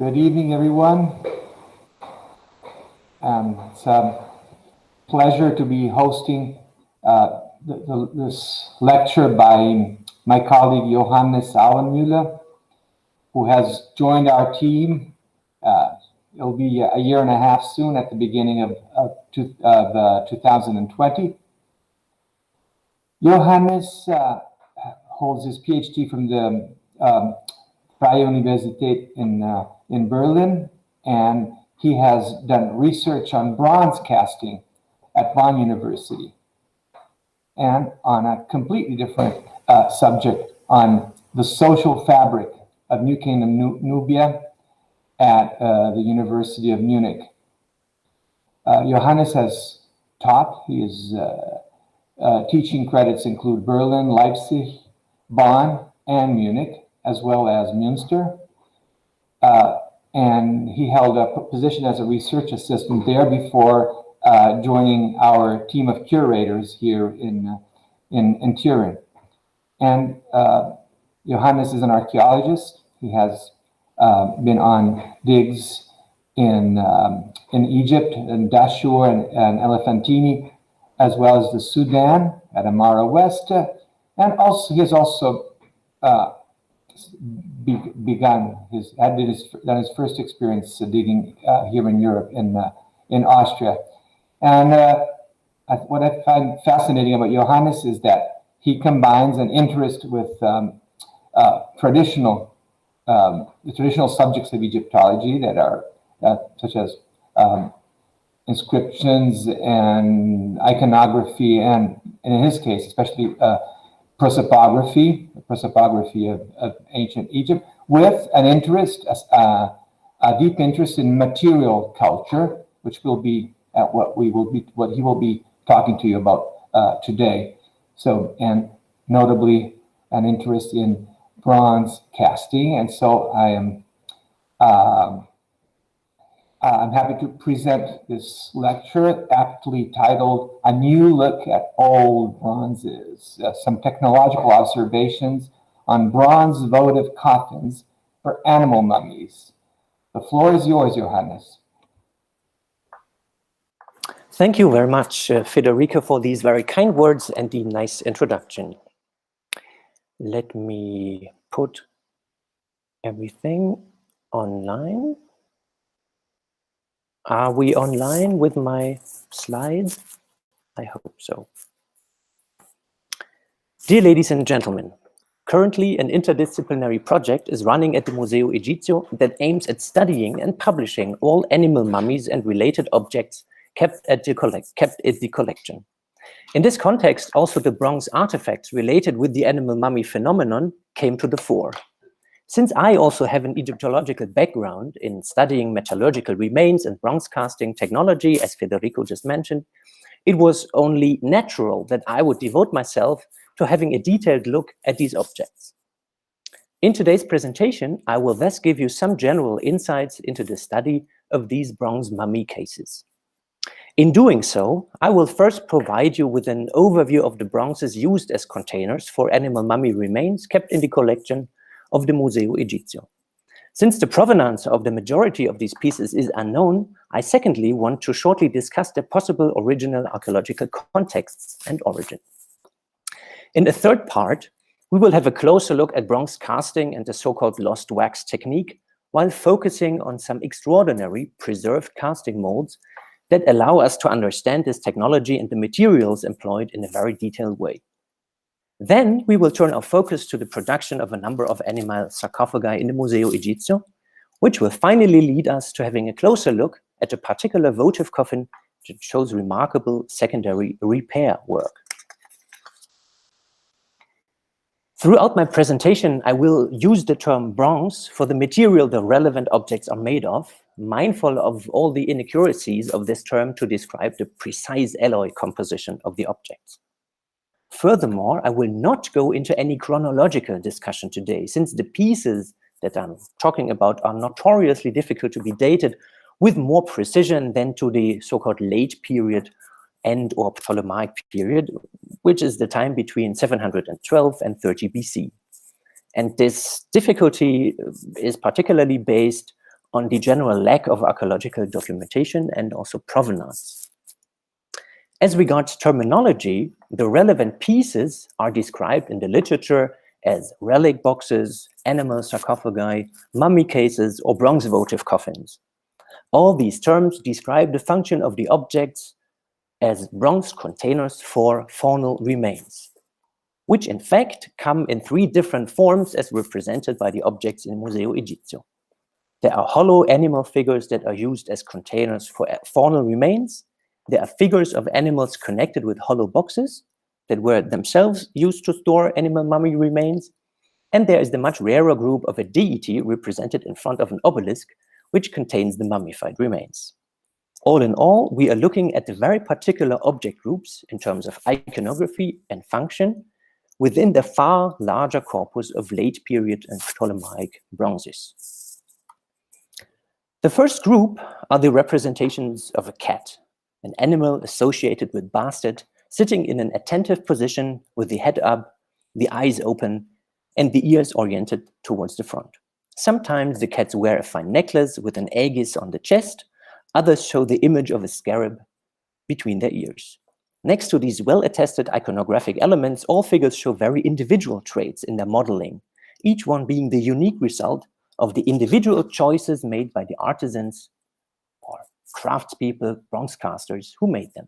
Good evening, everyone. It's a pleasure to be hosting this lecture by my colleague Johannes Auenmüller, who has joined our team. It'll be a year and a half soon, at the beginning of 2020. Johannes holds his PhD from the Freie Universität in Berlin, and he has done research on bronze casting at Bonn University, and on a completely different subject, on the social fabric of New Kingdom Nubia at the University of Munich. Johannes has taught. His teaching credits include Berlin, Leipzig, Bonn, and Munich, as well as Münster. And he held a position as a research assistant there before joining our team of curators here in Turin. And Johannes is an archaeologist. He has been on digs in Egypt, in Dahshur and Elephantine, as well as the Sudan at Amara West, and also he has also done his first experience digging here in Europe, in Austria. And what I find fascinating about Johannes is that he combines an interest with the traditional subjects of Egyptology that are such as inscriptions and iconography, and in his case, especially prosopography of ancient Egypt, with an interest, a deep interest in material culture, which will be what he will be talking to you about today. So, and notably an interest in bronze casting, and so I'm happy to present this lecture, aptly titled "A New Look at Old Bronzes: Some Technological Observations on Bronze Votive Coffins for Animal Mummies." The floor is yours, Johannes. Thank you very much, Federico, for these very kind words and the nice introduction. Let me put everything online. Are we online with my slides? I hope so. Dear ladies and gentlemen, currently an interdisciplinary project is running at the Museo Egizio that aims at studying and publishing all animal mummies and related objects kept at the collection. In this context, also the bronze artifacts related with the animal mummy phenomenon came to the fore. Since I also have an Egyptological background in studying metallurgical remains and bronze casting technology, as Federico just mentioned, it was only natural that I would devote myself to having a detailed look at these objects. In today's presentation, I will thus give you some general insights into the study of these bronze mummy cases. In doing so, I will first provide you with an overview of the bronzes used as containers for animal mummy remains kept in the collection of the Museo Egizio. Since the provenance of the majority of these pieces is unknown, I secondly want to shortly discuss the possible original archaeological contexts and origin. In the third part, we will have a closer look at bronze casting and the so-called lost wax technique, while focusing on some extraordinary preserved casting molds that allow us to understand this technology and the materials employed in a very detailed way. Then we will turn our focus to the production of a number of animal sarcophagi in the Museo Egizio, which will finally lead us to having a closer look at a particular votive coffin that shows remarkable secondary repair work. Throughout my presentation, I will use the term bronze for the material the relevant objects are made of, mindful of all the inaccuracies of this term to describe the precise alloy composition of the objects. Furthermore, I will not go into any chronological discussion today, since the pieces that I'm talking about are notoriously difficult to be dated with more precision than to the so-called late period and or Ptolemaic period, which is the time between 712 and 30 BC. And this difficulty is particularly based on the general lack of archaeological documentation and also provenance. As regards terminology, the relevant pieces are described in the literature as relic boxes, animal sarcophagi, mummy cases, or bronze votive coffins. All these terms describe the function of the objects as bronze containers for faunal remains, which in fact come in 3 different forms as represented by the objects in Museo Egizio. There are hollow animal figures that are used as containers for faunal remains. There are figures of animals connected with hollow boxes that were themselves used to store animal mummy remains. And there is the much rarer group of a deity represented in front of an obelisk, which contains the mummified remains. All in all, we are looking at the very particular object groups in terms of iconography and function within the far larger corpus of late period and Ptolemaic bronzes. The first group are the representations of a cat, an animal associated with bastard, sitting in an attentive position with the head up, the eyes open, and the ears oriented towards the front. Sometimes the cats wear a fine necklace with an aegis on the chest. Others show the image of a scarab between their ears. Next to these well-attested iconographic elements, all figures show very individual traits in their modeling, each one being the unique result of the individual choices made by the artisans or craftspeople, bronze casters who made them.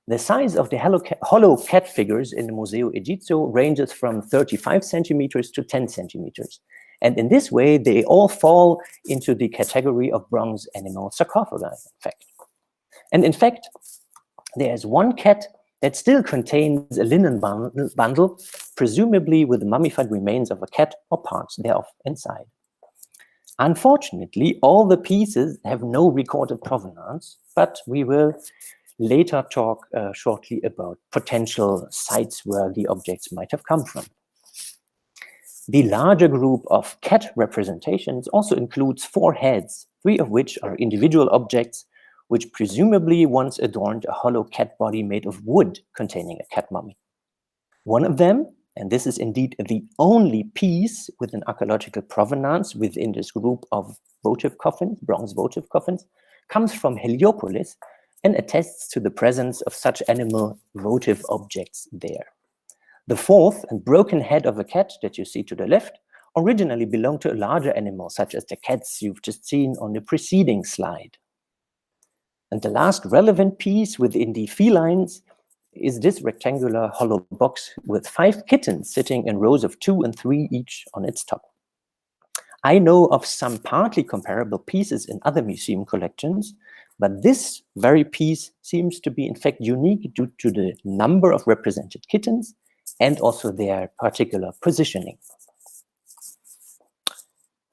The size of the hollow cat figures in the Museo Egizio ranges from 35 centimeters to 10 centimeters. And in this way, they all fall into the category of bronze animal sarcophagi, in fact. And in fact, there's one cat that still contains a linen bundle, presumably with the mummified remains of a cat or parts thereof inside. Unfortunately, all the pieces have no recorded provenance, but we will later talk shortly about potential sites where the objects might have come from. The larger group of cat representations also includes 4 heads, 3 of which are individual objects, which presumably once adorned a hollow cat body made of wood containing a cat mummy. One of them, and this is indeed the only piece with an archaeological provenance within this group of votive coffins, bronze votive coffins, comes from Heliopolis and attests to the presence of such animal votive objects there. The 4th and broken head of a cat that you see to the left originally belonged to a larger animal, such as the cats you've just seen on the preceding slide. And the last relevant piece within the felines is this rectangular hollow box with 5 kittens sitting in rows of 2 and 3 each on its top. I know of some partly comparable pieces in other museum collections, but this very piece seems to be in fact unique due to the number of represented kittens and also their particular positioning.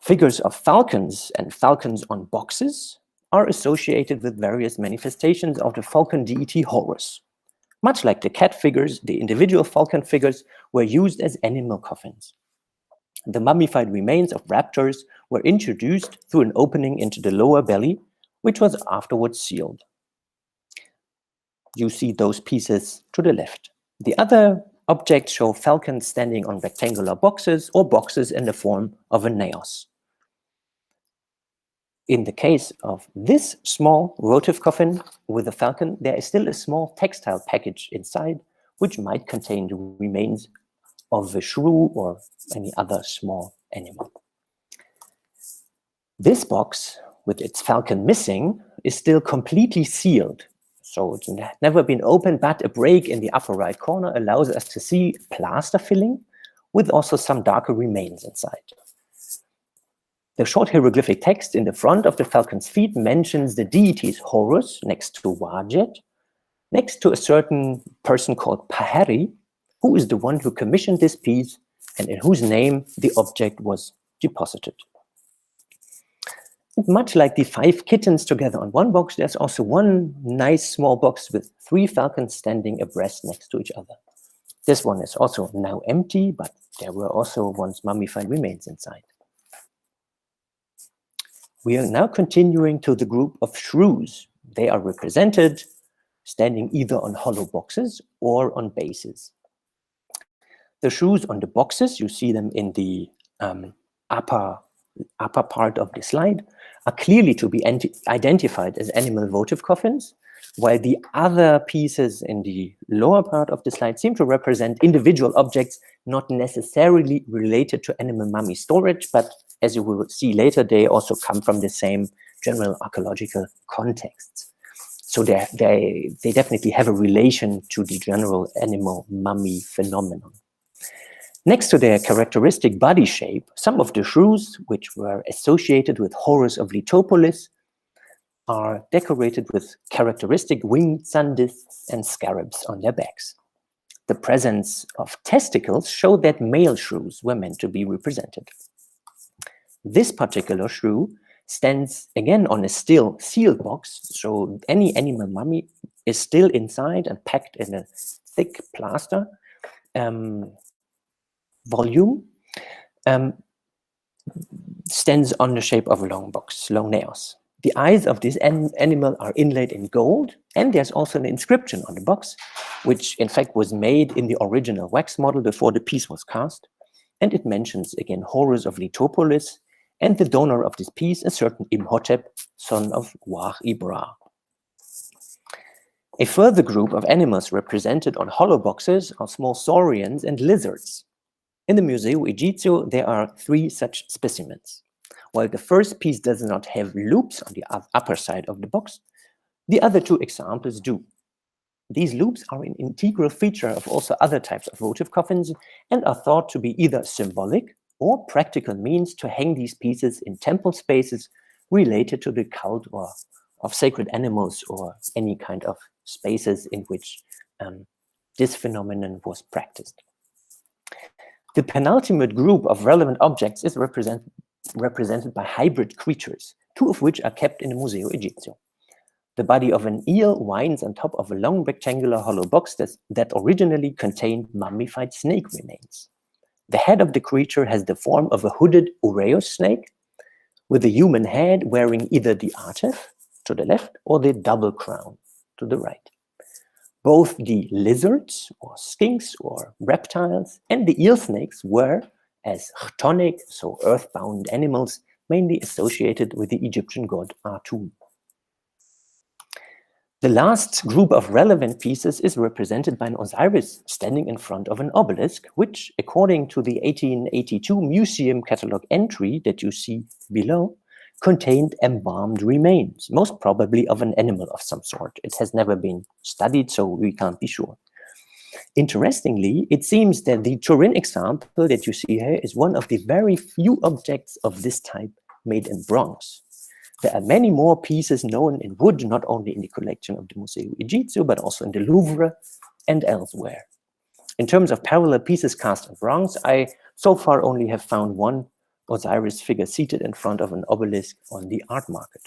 Figures of falcons and falcons on boxes are associated with various manifestations of the falcon deity Horus. Much like the cat figures, the individual falcon figures were used as animal coffins. The mummified remains of raptors were introduced through an opening into the lower belly, which was afterwards sealed. You see those pieces to the left. The other objects show falcons standing on rectangular boxes or boxes in the form of a naos. In the case of this small votive coffin with a falcon, there is still a small textile package inside, which might contain the remains of a shrew or any other small animal. This box, with its falcon missing, is still completely sealed. So it's never been opened, but a break in the upper right corner allows us to see plaster filling with also some darker remains inside. The short hieroglyphic text in the front of the falcon's feet mentions the deities Horus next to Wajet, next to a certain person called Paheri, who is the one who commissioned this piece and in whose name the object was deposited. Much like the 5 kittens together on one box, there's also one nice small box with 3 falcons standing abreast next to each other. This one is also now empty, but there were also once mummified remains inside. We are now continuing to the group of shrews. They are represented standing either on hollow boxes or on bases. The shrews on the boxes, you see them in the upper upper part of the slide are clearly to be identified as animal votive coffins, while the other pieces in the lower part of the slide seem to represent individual objects not necessarily related to animal mummy storage, but as you will see later, they also come from the same general archaeological contexts. So they definitely have a relation to the general animal mummy phenomenon. Next to their characteristic body shape, some of the shrews, which were associated with Horus of Letopolis, are decorated with characteristic winged sun discs and scarabs on their backs. The presence of testicles showed that male shrews were meant to be represented. This particular shrew stands again on a still sealed box, so any animal mummy is still inside and packed in a thick plaster volume, stands on the shape of a long box, long nails. The eyes of this animal are inlaid in gold, and there's also an inscription on the box, which in fact was made in the original wax model before the piece was cast. And it mentions again Horus of Letopolis, and the donor of this piece, a certain Imhotep, son of Wah-Ibra. A further group of animals represented on hollow boxes are small saurians and lizards. In the Museo Egizio, there are 3 such specimens. While the first piece does not have loops on the upper side of the box, the other 2 examples do. These loops are an integral feature of also other types of votive coffins and are thought to be either symbolic or practical means to hang these pieces in temple spaces related to the cult or of sacred animals or any kind of spaces in which this phenomenon was practiced. The penultimate group of relevant objects is represented by hybrid creatures, 2 of which are kept in the Museo Egizio. The body of an eel winds on top of a long rectangular hollow box that originally contained mummified snake remains. The head of the creature has the form of a hooded ureus snake, with a human head wearing either the artif to the left or the double crown to the right. Both the lizards or skinks or reptiles and the eel snakes were, as chthonic, so earthbound animals, mainly associated with the Egyptian god Atum. The last group of relevant pieces is represented by an Osiris standing in front of an obelisk, which, according to the 1882 museum catalog entry that you see below, contained embalmed remains, most probably of an animal of some sort. It has never been studied, so we can't be sure. Interestingly, it seems that the Turin example that you see here is one of the very few objects of this type made in bronze. There are many more pieces known in wood, not only in the collection of the Museo Egizio, but also in the Louvre and elsewhere. In terms of parallel pieces cast in bronze, I so far only have found one Osiris figure seated in front of an obelisk on the art market.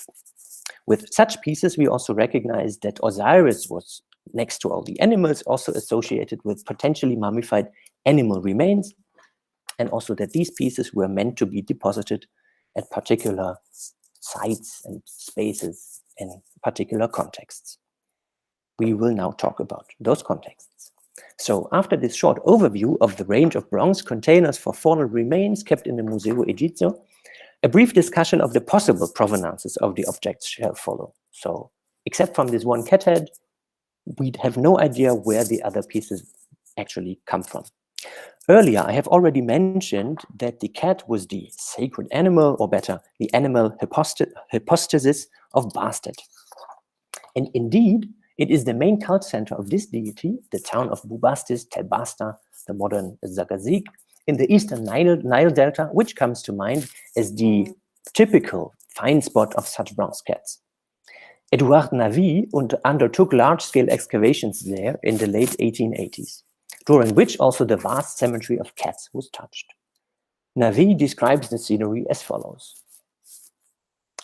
With such pieces, we also recognize that Osiris was, next to all the animals, also associated with potentially mummified animal remains, and also that these pieces were meant to be deposited at particular sites and spaces in particular contexts. We will now talk about those contexts. So after this short overview of the range of bronze containers for fallen remains kept in the Museo Egizio, a brief discussion of the possible provenances of the objects shall follow. So except from this one cat head, we'd have no idea where the other pieces actually come from. Earlier, I have already mentioned that the cat was the sacred animal, or better, the animal hypostasis of Bastet. And indeed, it is the main cult center of this deity, the town of Bubastis, Tel Basta, the modern Zagazig, in the eastern Nile Delta, which comes to mind as the typical find spot of such bronze cats. Edouard Navy undertook large-scale excavations there in the late 1880s, during which also the vast cemetery of cats was touched. Navy describes the scenery as follows.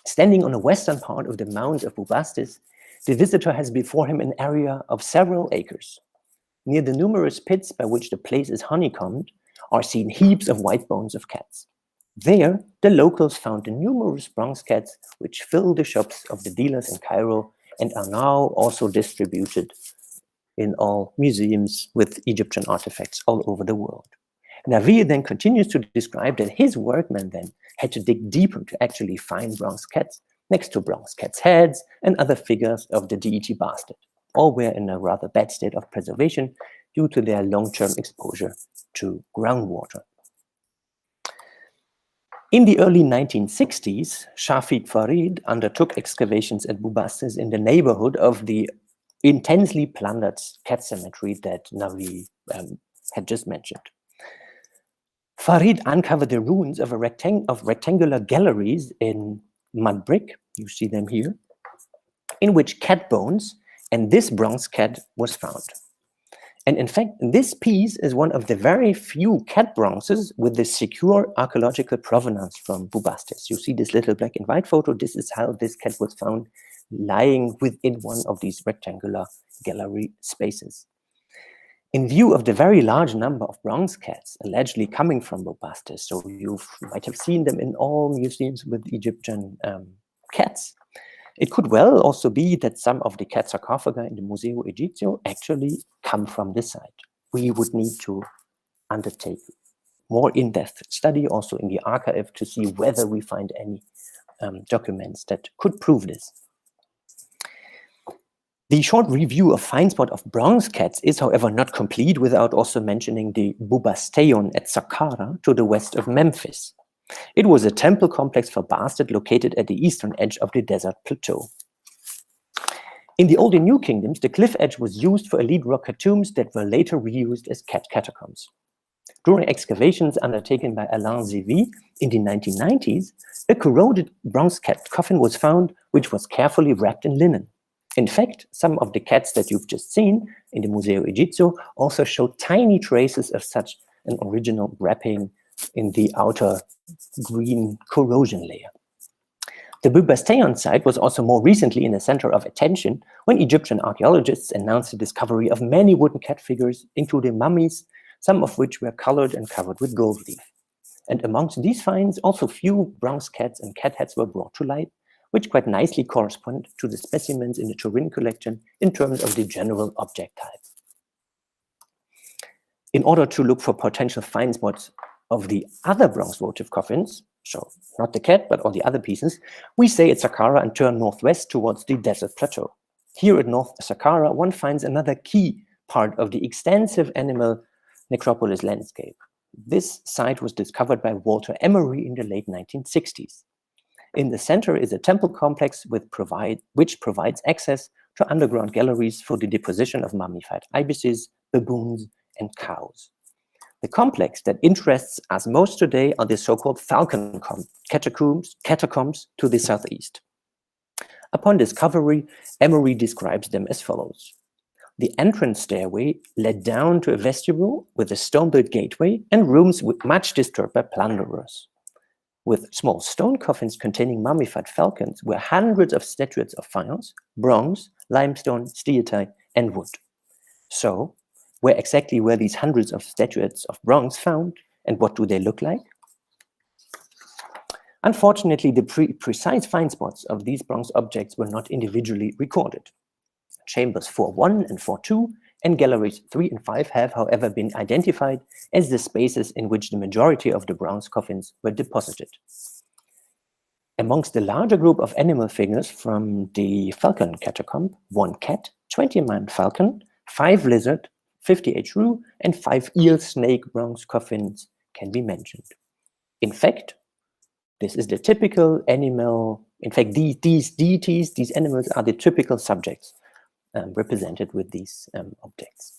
Standing on the western part of the Mount of Bubastis, the visitor has before him an area of several acres. Near the numerous pits by which the place is honeycombed are seen heaps of white bones of cats. There, the locals found the numerous bronze cats which fill the shops of the dealers in Cairo and are now also distributed in all museums with Egyptian artifacts all over the world. Navi then continues to describe that his workmen then had to dig deeper to actually find bronze cats next to bronze cats' heads and other figures of the deity Bastard. All were in a rather bad state of preservation due to their long-term exposure to groundwater. In the early 1960s, Shafik Farid undertook excavations at Bubastis in the neighborhood of the intensely plundered cat cemetery that Navi had just mentioned. Farid uncovered the ruins of rectangular galleries in mud brick, you see them here, in which cat bones and this bronze cat was found. And in fact, this piece is one of the very few cat bronzes with the secure archaeological provenance from Bubastis. You see this little black and white photo. This is how this cat was found lying within one of these rectangular gallery spaces. In view of the very large number of bronze cats allegedly coming from Bubastis, so you might have seen them in all museums with Egyptian cats, it could well also be that some of the cat sarcophagi in the Museo Egizio actually come from this site. We would need to undertake more in-depth study also in the archive to see whether we find any documents that could prove this. The short review of find spot of bronze cats is, however, not complete without also mentioning the Bubasteion at Saqqara to the west of Memphis. It was a temple complex for Bastard located at the eastern edge of the desert plateau. In the Old and New Kingdoms, the cliff edge was used for elite rock tombs that were later reused as cat catacombs. During excavations undertaken by Alain Zévy in the 1990s, a corroded bronze cat coffin was found, which was carefully wrapped in linen. In fact, some of the cats that you've just seen in the Museo Egizio also show tiny traces of such an original wrapping in the outer green corrosion layer. The Bubasteion site was also more recently in the center of attention when Egyptian archaeologists announced the discovery of many wooden cat figures, including mummies, some of which were colored and covered with gold leaf. And amongst these finds, also few bronze cats and cat heads were brought to light, which quite nicely correspond to the specimens in the Turin collection in terms of the general object type. In order to look for potential find spots of the other bronze votive coffins, so not the cat, but all the other pieces, we stay at Saqqara and turn northwest towards the desert plateau. Here at North Saqqara, one finds another key part of the extensive animal necropolis landscape. This site was discovered by Walter Emery in the late 1960s. In the center is a temple complex which provides access to underground galleries for the deposition of mummified ibises, baboons, and cows. The complex that interests us most today are the so-called falcon catacombs to the southeast. Upon discovery, Emery describes them as follows. The entrance stairway led down to a vestibule with a stone-built gateway and rooms much disturbed by plunderers. With small stone coffins containing mummified falcons were hundreds of statuettes of faience, bronze, limestone, steatite, and wood. So, where exactly were these hundreds of statuettes of bronze found, and what do they look like? Unfortunately, the precise find spots of these bronze objects were not individually recorded. Chambers 4.1 and 4.2 and galleries 3 and 5 have, however, been identified as the spaces in which the majority of the bronze coffins were deposited. Amongst the larger group of animal figures from the falcon catacomb, 1 cat, 20-man falcon, 5 lizard, 58 shrew, and 5 eel snake bronze coffins can be mentioned. In fact, this is the typical animal. In fact, these deities, these animals are the typical subjects represented with these objects.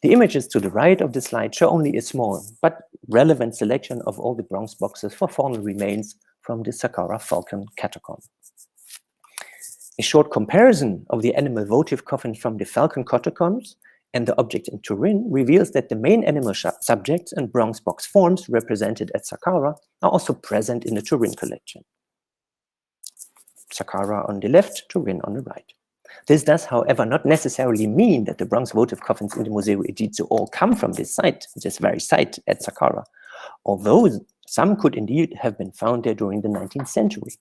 The images to the right of the slide show only a small but relevant selection of all the bronze boxes for faunal remains from the Saqqara falcon catacomb. A short comparison of the animal votive coffins from the falcon catacombs and the object in Turin reveals that the main animal subjects and bronze box forms represented at Saqqara are also present in the Turin collection. Saqqara on the left, Turin on the right. This does, however, not necessarily mean that the bronze votive coffins in the Museo Egizio all come from this very site at Saqqara, although some could indeed have been found there during the 19th century.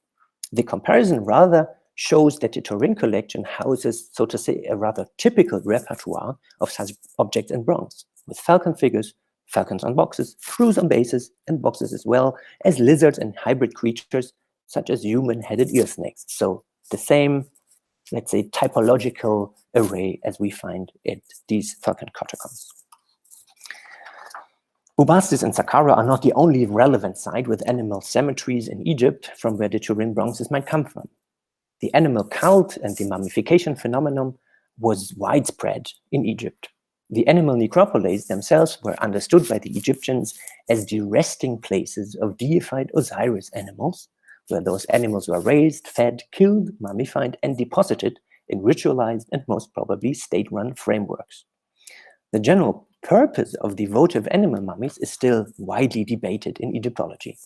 The comparison rather shows that the Turin collection houses, so to say, a rather typical repertoire of such objects in bronze, with falcon figures falcons on boxes, shrews on bases and boxes, as well as lizards and hybrid creatures such as human-headed ear snakes. So the same, let's say, typological array as we find at these falcon catacombs. Bubastis and Saqqara are not the only relevant site with animal cemeteries in Egypt from where the Turin bronzes might come from. The animal cult and the mummification phenomenon was widespread in Egypt. The animal necropolis themselves were understood by the Egyptians as the resting places of deified Osiris animals, where those animals were raised, fed, killed, mummified, and deposited in ritualized and most probably state-run frameworks. The general purpose of the votive animal mummies is still widely debated in Egyptology.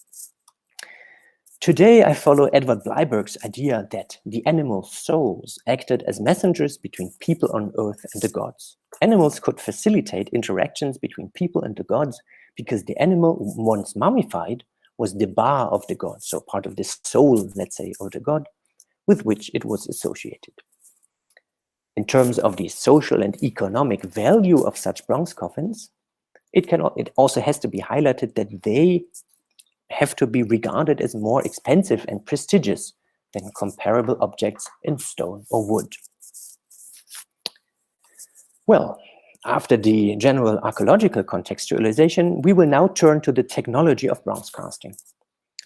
Today, I follow Edward Bleiberg's idea that the animal souls acted as messengers between people on earth and the gods. Animals could facilitate interactions between people and the gods because the animal, once mummified, was the ba of the god, so part of the soul, let's say, of the god, with which it was associated. In terms of the social and economic value of such bronze coffins, it also has to be highlighted that they have to be regarded as more expensive and prestigious than comparable objects in stone or wood. Well, after the general archaeological contextualization, we will now turn to the technology of bronze casting.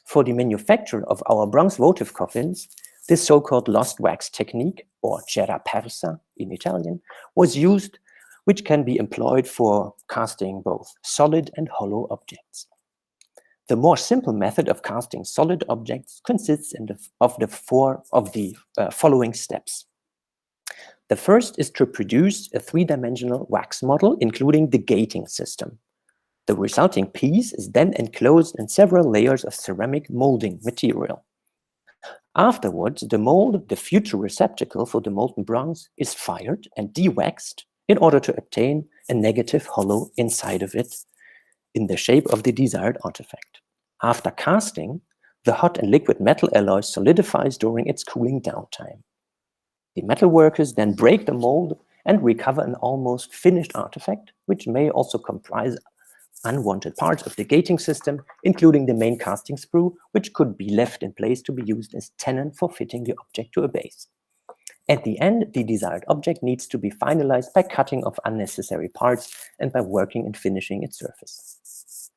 For the manufacture of our bronze votive coffins, this so-called lost wax technique, or cera persa in Italian, was used, which can be employed for casting both solid and hollow objects. The more simple method of casting solid objects consists of the following steps. The first is to produce a three-dimensional wax model, including the gating system. The resulting piece is then enclosed in several layers of ceramic molding material. Afterwards, the mold, the future receptacle for the molten bronze, is fired and de-waxed in order to obtain a negative hollow inside of it in the shape of the desired artifact. After casting, the hot and liquid metal alloy solidifies during its cooling down time. The metal workers then break the mold and recover an almost finished artifact, which may also comprise unwanted parts of the gating system, including the main casting sprue, which could be left in place to be used as tenon for fitting the object to a base. At the end, the desired object needs to be finalized by cutting off unnecessary parts and by working and finishing its surface.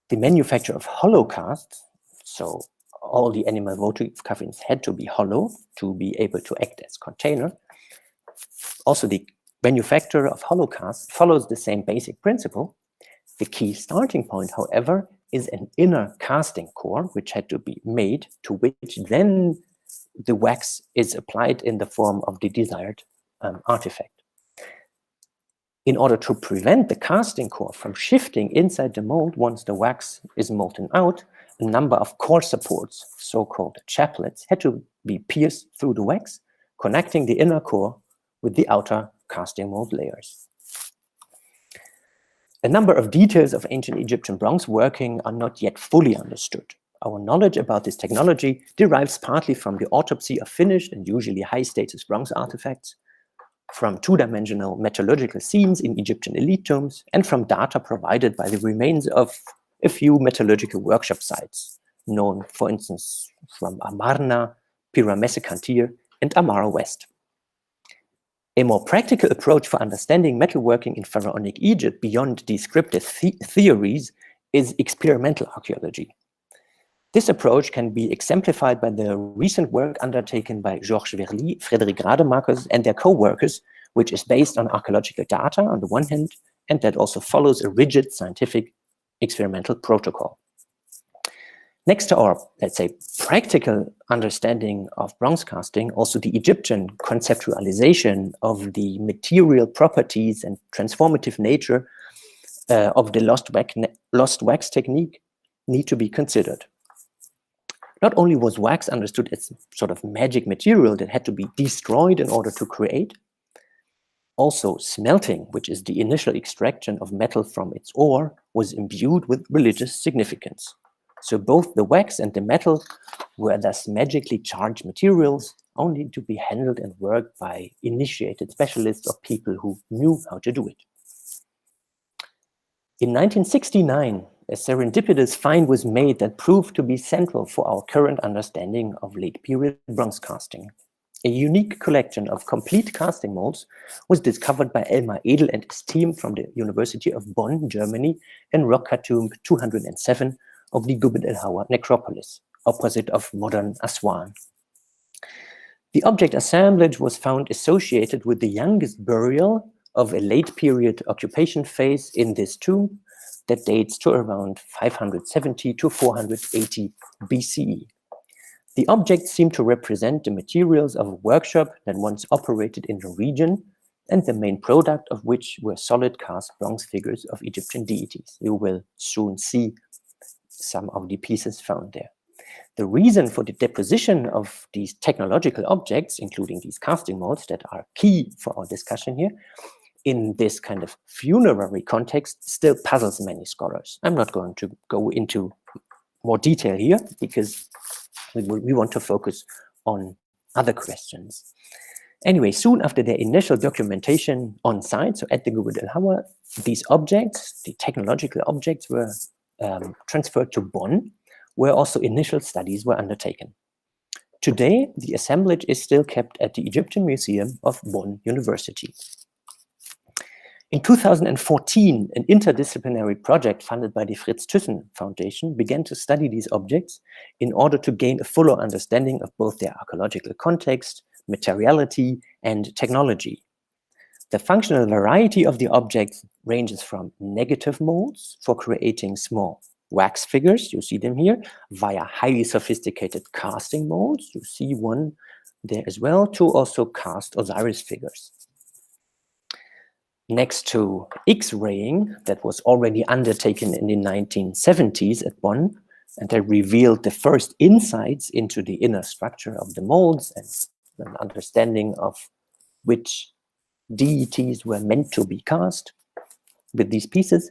The manufacture of hollow casts, so all the animal votive coffins had to be hollow to be able to act as container. Also, the manufacture of hollow casts follows the same basic principle. The key starting point, however, is an inner casting core, which had to be made, to which then the wax is applied in the form of the desired artifact. In order to prevent the casting core from shifting inside the mold once the wax is molten out, a number of core supports, so-called chaplets, had to be pierced through the wax, connecting the inner core with the outer casting mold layers. A number of details of ancient Egyptian bronze working are not yet fully understood. Our knowledge about this technology derives partly from the autopsy of finished and usually high-status bronze artifacts, from two-dimensional metallurgical scenes in Egyptian elite tombs, and from data provided by the remains of a few metallurgical workshop sites, known, for instance, from Amarna, Pyramisekantir, and Amara West. A more practical approach for understanding metalworking in Pharaonic Egypt beyond descriptive theories is experimental archaeology. This approach can be exemplified by the recent work undertaken by Georges Verly, Frédéric Rademakers, and their co-workers, which is based on archaeological data on the one hand, and that also follows a rigid scientific experimental protocol. Next to our, let's say, practical understanding of bronze casting, also the Egyptian conceptualization of the material properties and transformative nature of the lost wax technique need to be considered. Not only was wax understood as sort of magic material that had to be destroyed in order to create, also smelting, which is the initial extraction of metal from its ore, was imbued with religious significance. So both the wax and the metal were thus magically charged materials, only to be handled and worked by initiated specialists or people who knew how to do it. In 1969, a serendipitous find was made that proved to be central for our current understanding of late period bronze casting. A unique collection of complete casting molds was discovered by Elmar Edel and his team from the University of Bonn, Germany, in rock cut tomb 207 of the Gubbet el-Hawa necropolis, opposite of modern Aswan. The object assemblage was found associated with the youngest burial of a late period occupation phase in this tomb that dates to around 570 to 480 BCE. The objects seem to represent the materials of a workshop that once operated in the region, and the main product of which were solid cast bronze figures of Egyptian deities. You will soon see some of the pieces found there. The reason for the deposition of these technological objects, including these casting molds that are key for our discussion here, in this kind of funerary context, still puzzles many scholars. I'm not going to go into more detail here because we want to focus on other questions. Anyway, soon after their initial documentation on site, so at the Gubbet el-Hawa, these objects, the technological objects, were transferred to Bonn, where also initial studies were undertaken. Today, the assemblage is still kept at the Egyptian Museum of Bonn University. In 2014, an interdisciplinary project funded by the Fritz Thyssen Foundation began to study these objects in order to gain a fuller understanding of both their archaeological context, materiality, and technology. The functional variety of the objects ranges from negative molds for creating small wax figures, you see them here, via highly sophisticated casting molds, you see one there as well, to also cast Osiris figures. Next to X-raying that was already undertaken in the 1970s at Bonn, and they revealed the first insights into the inner structure of the molds and an understanding of which deities were meant to be cast with these pieces.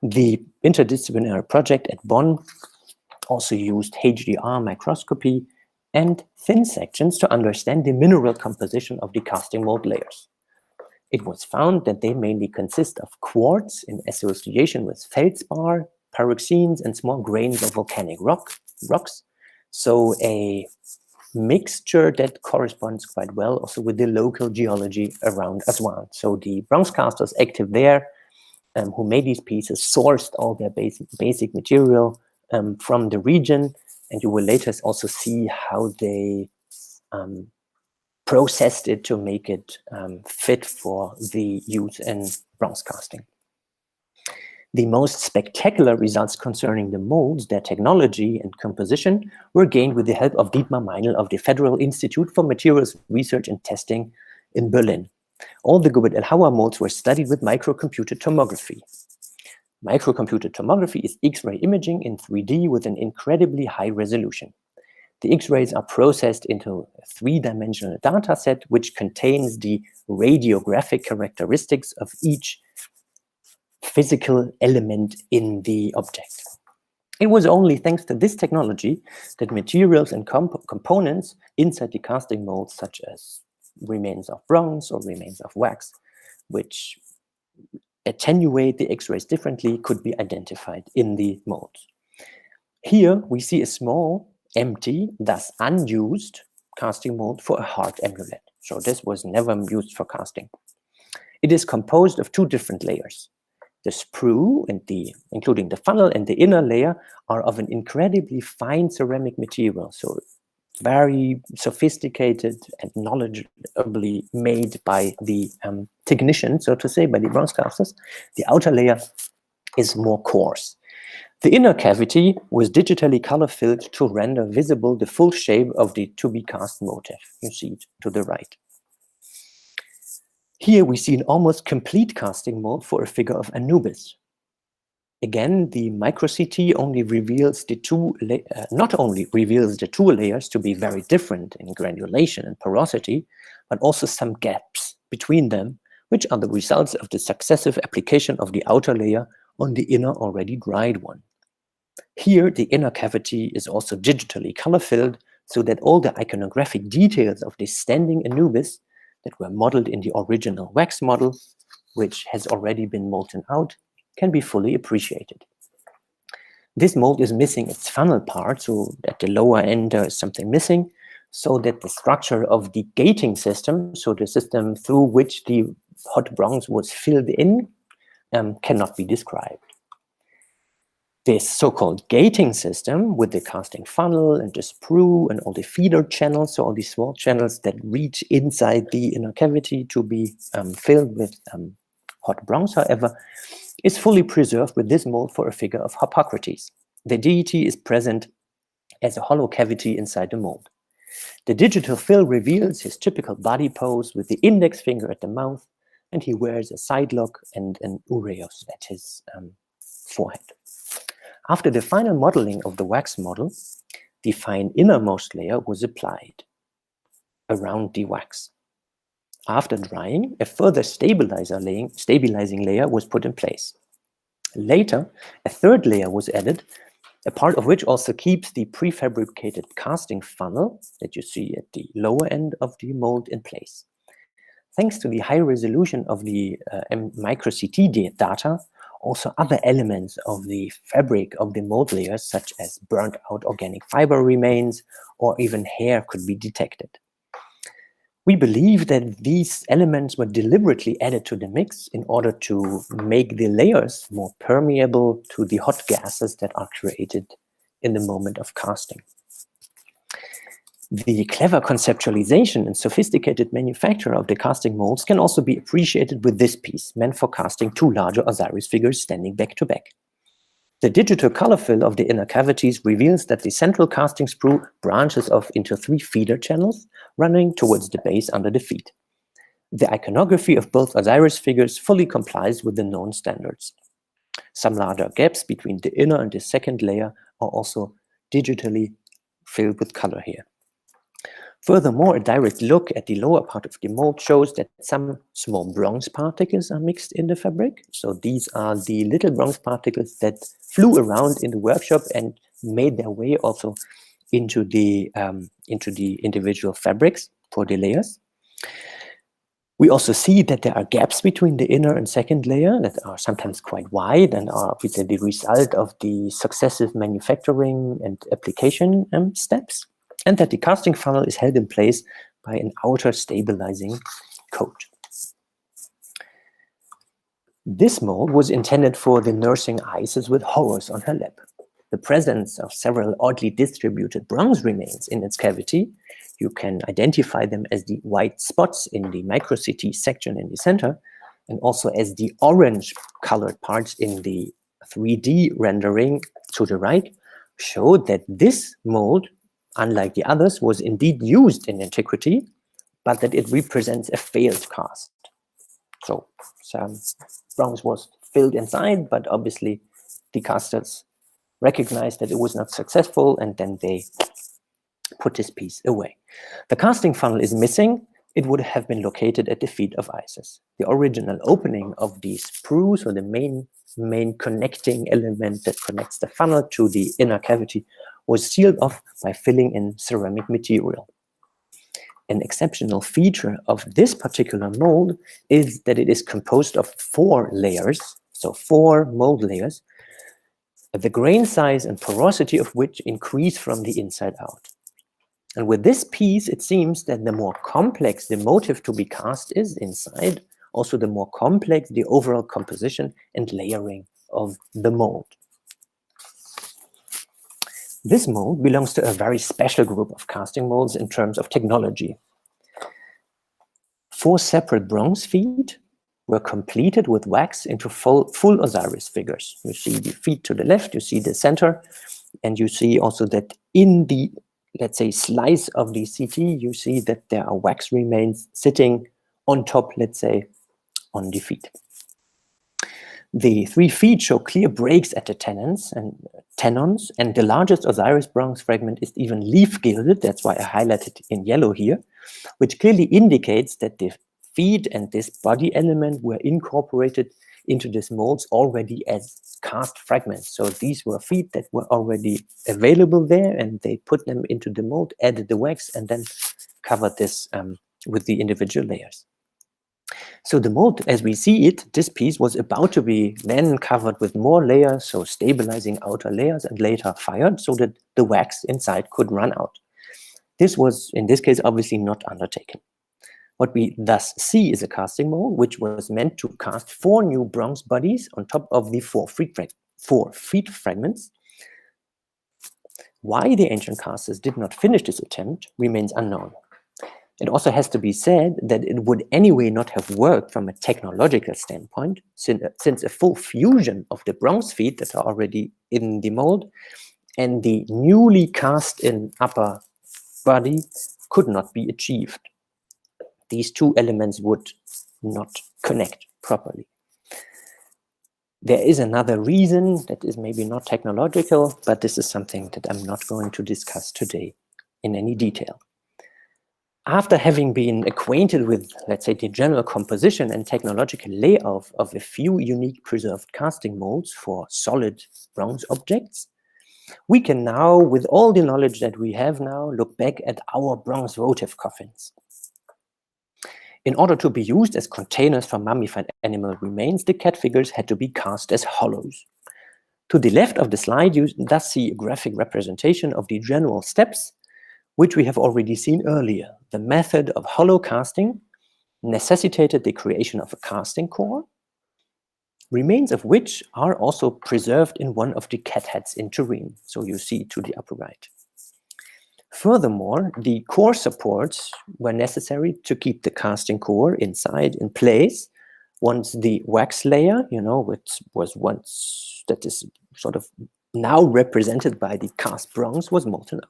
The interdisciplinary project at Bonn also used HDR microscopy and thin sections to understand the mineral composition of the casting mold layers. It was found that they mainly consist of quartz in association with feldspar, pyroxenes, and small grains of volcanic rocks. So a mixture that corresponds quite well also with the local geology around Aswan. So the bronze casters active there, who made these pieces, sourced all their basic material from the region, and you will later also see how they processed it to make it fit for the use in bronze casting. The most spectacular results concerning the molds, their technology and composition, were gained with the help of Dietmar Meinl of the Federal Institute for Materials Research and Testing in Berlin. All the Gubbet el-Hawa molds were studied with microcomputed tomography. Microcomputed tomography is X-ray imaging in 3D with an incredibly high resolution. The X-rays are processed into a three-dimensional data set which contains the radiographic characteristics of each physical element in the object. It was only thanks to this technology that materials and components inside the casting molds, such as remains of bronze or remains of wax, which attenuate the X-rays differently, could be identified in the molds. Here we see a small, empty, thus unused casting mold for a heart amulet. So this was never used for casting. It is composed of two different layers. The sprue, and including the funnel and the inner layer, are of an incredibly fine ceramic material, so very sophisticated and knowledgeably made by the technician, so to say, by the bronze casters. The outer layer is more coarse. The inner cavity was digitally color-filled to render visible the full shape of the to-be-cast motif. You see it to the right. Here we see an almost complete casting mold for a figure of Anubis. Again, the micro-CT only reveals not only reveals the two layers to be very different in granulation and porosity, but also some gaps between them, which are the results of the successive application of the outer layer on the inner already dried one. Here, the inner cavity is also digitally color-filled so that all the iconographic details of the standing Anubis that were modeled in the original wax model, which has already been molten out, can be fully appreciated. This mold is missing its funnel part, so at the lower end there is something missing, so that the structure of the gating system, so the system through which the hot bronze was filled in, cannot be described. This so-called gating system with the casting funnel and the sprue and all the feeder channels, so all these small channels that reach inside the inner cavity to be filled with hot bronze, however, is fully preserved with this mold for a figure of Hippocrates. The deity is present as a hollow cavity inside the mold. The digital fill reveals his typical body pose with the index finger at the mouth, and he wears a side lock and an ureus at his forehead. After the final modeling of the wax model, the fine innermost layer was applied around the wax. After drying, a further stabilizing layer was put in place. Later, a third layer was added, a part of which also keeps the prefabricated casting funnel that you see at the lower end of the mold in place. Thanks to the high resolution of the micro-CT data, also other elements of the fabric of the mold layers, such as burnt out organic fiber remains or even hair, could be detected. We believe that these elements were deliberately added to the mix in order to make the layers more permeable to the hot gases that are created in the moment of casting. The clever conceptualization and sophisticated manufacture of the casting molds can also be appreciated with this piece, meant for casting two larger Osiris figures standing back to back. The digital color fill of the inner cavities reveals that the central casting sprue branches off into 3 feeder channels running towards the base under the feet. The iconography of both Osiris figures fully complies with the known standards. Some larger gaps between the inner and the second layer are also digitally filled with color here. Furthermore, a direct look at the lower part of the mold shows that some small bronze particles are mixed in the fabric. So these are the little bronze particles that flew around in the workshop and made their way also into the individual fabrics for the layers. We also see that there are gaps between the inner and second layer that are sometimes quite wide and are the result of the successive manufacturing and application steps, and that the casting funnel is held in place by an outer stabilizing coat. This mold was intended for the nursing Isis with horrors on her lap. The presence of several oddly distributed bronze remains in its cavity, you can identify them as the white spots in the micro-CT section in the center, and also as the orange colored parts in the 3D rendering to the right, show that this mold, unlike the others, was indeed used in antiquity, but that it represents a failed cast. So some bronze was filled inside, but obviously the casters recognized that it was not successful, and then they put this piece away. The casting funnel is missing. It would have been located at the feet of Isis. The original opening of the sprue, so the main connecting element that connects the funnel to the inner cavity, was sealed off by filling in ceramic material. An exceptional feature of this particular mold is that it is composed of 4 layers, so 4 mold layers, the grain size and porosity of which increase from the inside out. And with this piece, it seems that the more complex the motif to be cast is inside, also the more complex the overall composition and layering of the mold. This mold belongs to a very special group of casting molds in terms of technology. 4 separate bronze feet were completed with wax into full Osiris figures. You see the feet to the left, you see the center, and you see also that in the, let's say, slice of the CT, you see that there are wax remains sitting on top, let's say, on the feet. The 3 feet show clear breaks at the tenons, and the largest Osiris bronze fragment is even leaf gilded. That's why I highlighted in yellow here, which clearly indicates that the feet and this body element were incorporated into this molds already as cast fragments. So these were feet that were already available there, and they put them into the mold, added the wax, and then covered this with the individual layers. So the mold, as we see it, this piece was about to be then covered with more layers, so stabilizing outer layers, and later fired so that the wax inside could run out. This was, in this case, obviously not undertaken. What we thus see is a casting mold, which was meant to cast 4 new bronze bodies on top of the 4 feet fragments. Why the ancient casters did not finish this attempt remains unknown. It also has to be said that it would anyway not have worked from a technological standpoint, since a full fusion of the bronze feet that are already in the mold and the newly cast-in upper body could not be achieved. These two elements would not connect properly. There is another reason that is maybe not technological, but this is something that I'm not going to discuss today in any detail. After having been acquainted with, let's say, the general composition and technological layout of a few unique preserved casting molds for solid bronze objects, we can now, with all the knowledge that we have now, look back at our bronze votive coffins. In order to be used as containers for mummified animal remains, the cat figures had to be cast as hollows. To the left of the slide, you thus see a graphic representation of the general steps, which we have already seen earlier. The method of hollow casting necessitated the creation of a casting core, remains of which are also preserved in one of the cat heads in Turin, so you see to the upper right. Furthermore, the core supports were necessary to keep the casting core inside in place once the wax layer, which was once, that is sort of now represented by the cast bronze, was molten out.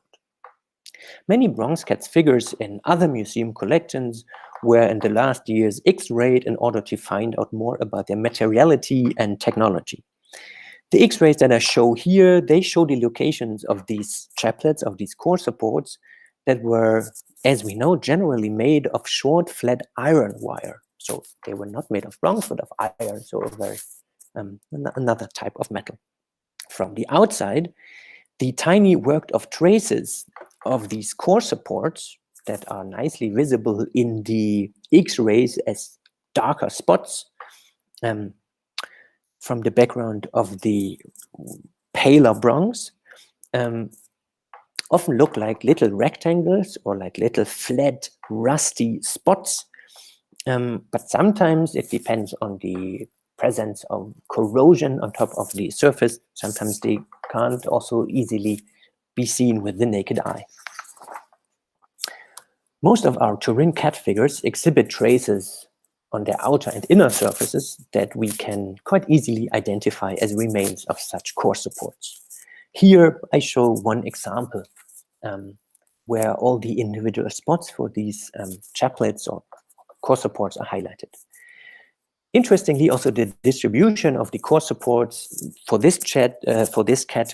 Many bronze cat figures in other museum collections were in the last years X-rayed in order to find out more about their materiality and technology. The X-rays that I show here, they show the locations of these chaplets, of these core supports that were, as we know, generally made of short, flat iron wire. So they were not made of bronze, but of iron, so a very another type of metal. From the outside, the tiny worked of traces of these core supports that are nicely visible in the X-rays as darker spots from the background of the paler bronze often look like little rectangles or like little flat rusty spots, but sometimes it depends on the presence of corrosion on top of the surface. Sometimes they can't also easily be seen with the naked eye. Most of our Turin cat figures exhibit traces on their outer and inner surfaces that we can quite easily identify as remains of such core supports. Here I show one example where all the individual spots for these chaplets or core supports are highlighted. Interestingly, also the distribution of the core supports for this cat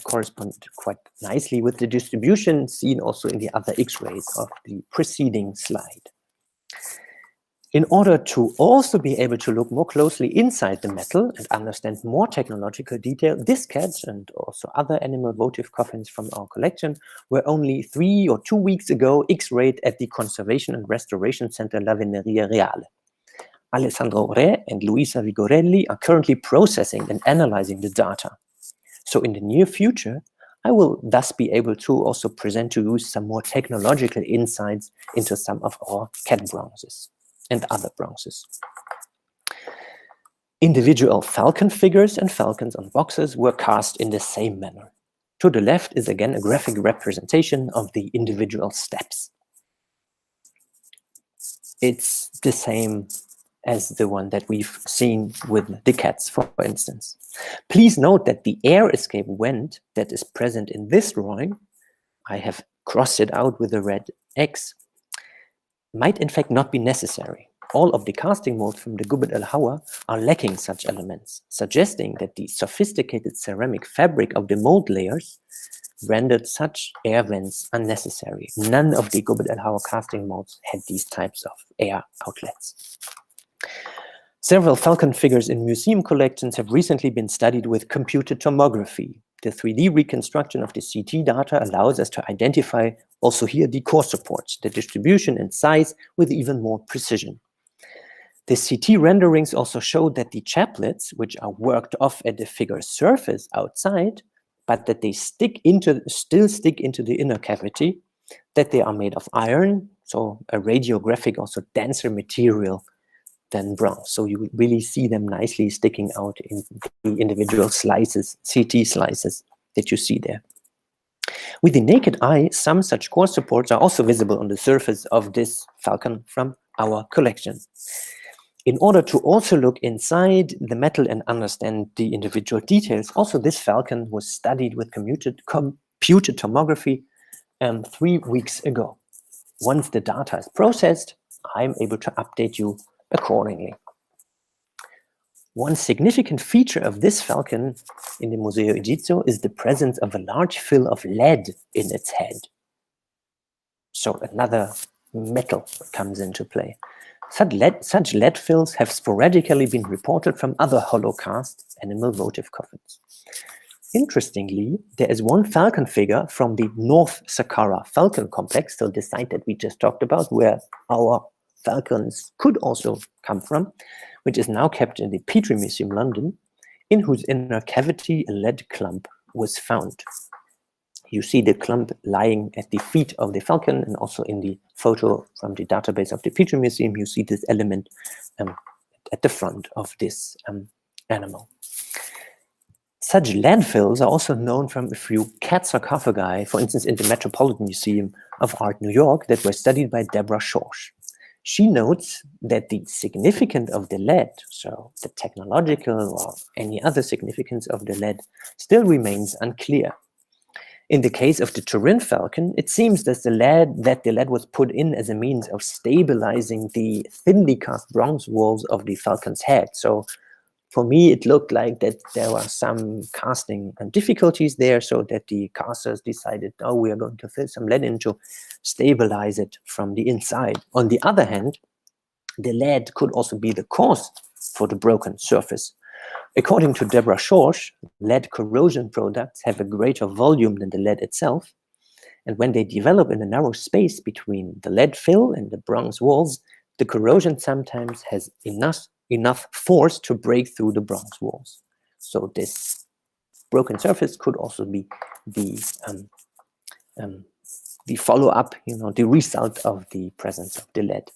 correspond quite nicely with the distribution seen also in the other X-rays of the preceding slide. In order to also be able to look more closely inside the metal and understand more technological detail, this cat and also other animal votive coffins from our collection were only 3 or 2 weeks ago X-rayed at the Conservation and Restoration Center La Veneria Reale. Alessandro Re and Luisa Vigorelli are currently processing and analyzing the data. So in the near future, I will thus be able to also present to you some more technological insights into some of our cat bronzes and other bronzes. Individual falcon figures and falcons on boxes were cast in the same manner. To the left is again a graphic representation of the individual steps. It's the same as the one that we've seen with the cats, for instance. Please note that the air escape vent that is present in this drawing, I have crossed it out with a red X, might in fact not be necessary. All of the casting molds from the Gubbet el-Hawa are lacking such elements, suggesting that the sophisticated ceramic fabric of the mold layers rendered such air vents unnecessary. None of the Gubbet el-Hawa casting molds had these types of air outlets. Several falcon figures in museum collections have recently been studied with computed tomography. The 3D reconstruction of the CT data allows us to identify also here the core supports, the distribution and size with even more precision. The CT renderings also show that the chaplets, which are worked off at the figure's surface outside, but that they still stick into the inner cavity, that they are made of iron, so a radiographic, also denser material than bronze. So you really see them nicely sticking out in the individual slices, CT slices that you see there. With the naked eye, some such core supports are also visible on the surface of this falcon from our collection. In order to also look inside the metal and understand the individual details, also this falcon was studied with computed tomography 3 weeks ago. Once the data is processed, I'm able to update you accordingly. One significant feature of this falcon in the Museo Egizio is the presence of a large fill of lead in its head. So another metal comes into play. Such lead fills have sporadically been reported from other hollow-cast animal votive coffins. Interestingly, there is one falcon figure from the North Saqqara falcon complex, so the site that we just talked about, where our falcons could also come from, which is now kept in the Petrie Museum, London, in whose inner cavity a lead clump was found. You see the clump lying at the feet of the falcon, and also in the photo from the database of the Petrie Museum, you see this element at the front of this animal. Such lead fills are also known from a few cat sarcophagi, for instance, in the Metropolitan Museum of Art, New York, that were studied by Deborah Schorsch. She notes that the significance of the lead, so the technological or any other significance of the lead, still remains unclear. In the case of the Turin falcon, it seems that the lead was put in as a means of stabilizing the thinly cast bronze walls of the falcon's head. So for me, it looked like that there were some casting difficulties there, so that the casters decided, oh, we are going to fill some lead in to stabilize it from the inside. On the other hand, the lead could also be the cause for the broken surface. According to Deborah Schorsch, lead corrosion products have a greater volume than the lead itself, and when they develop in a narrow space between the lead fill and the bronze walls, the corrosion sometimes has enough force to break through the bronze walls. So this broken surface could also be the follow-up, the result of the presence of the lead.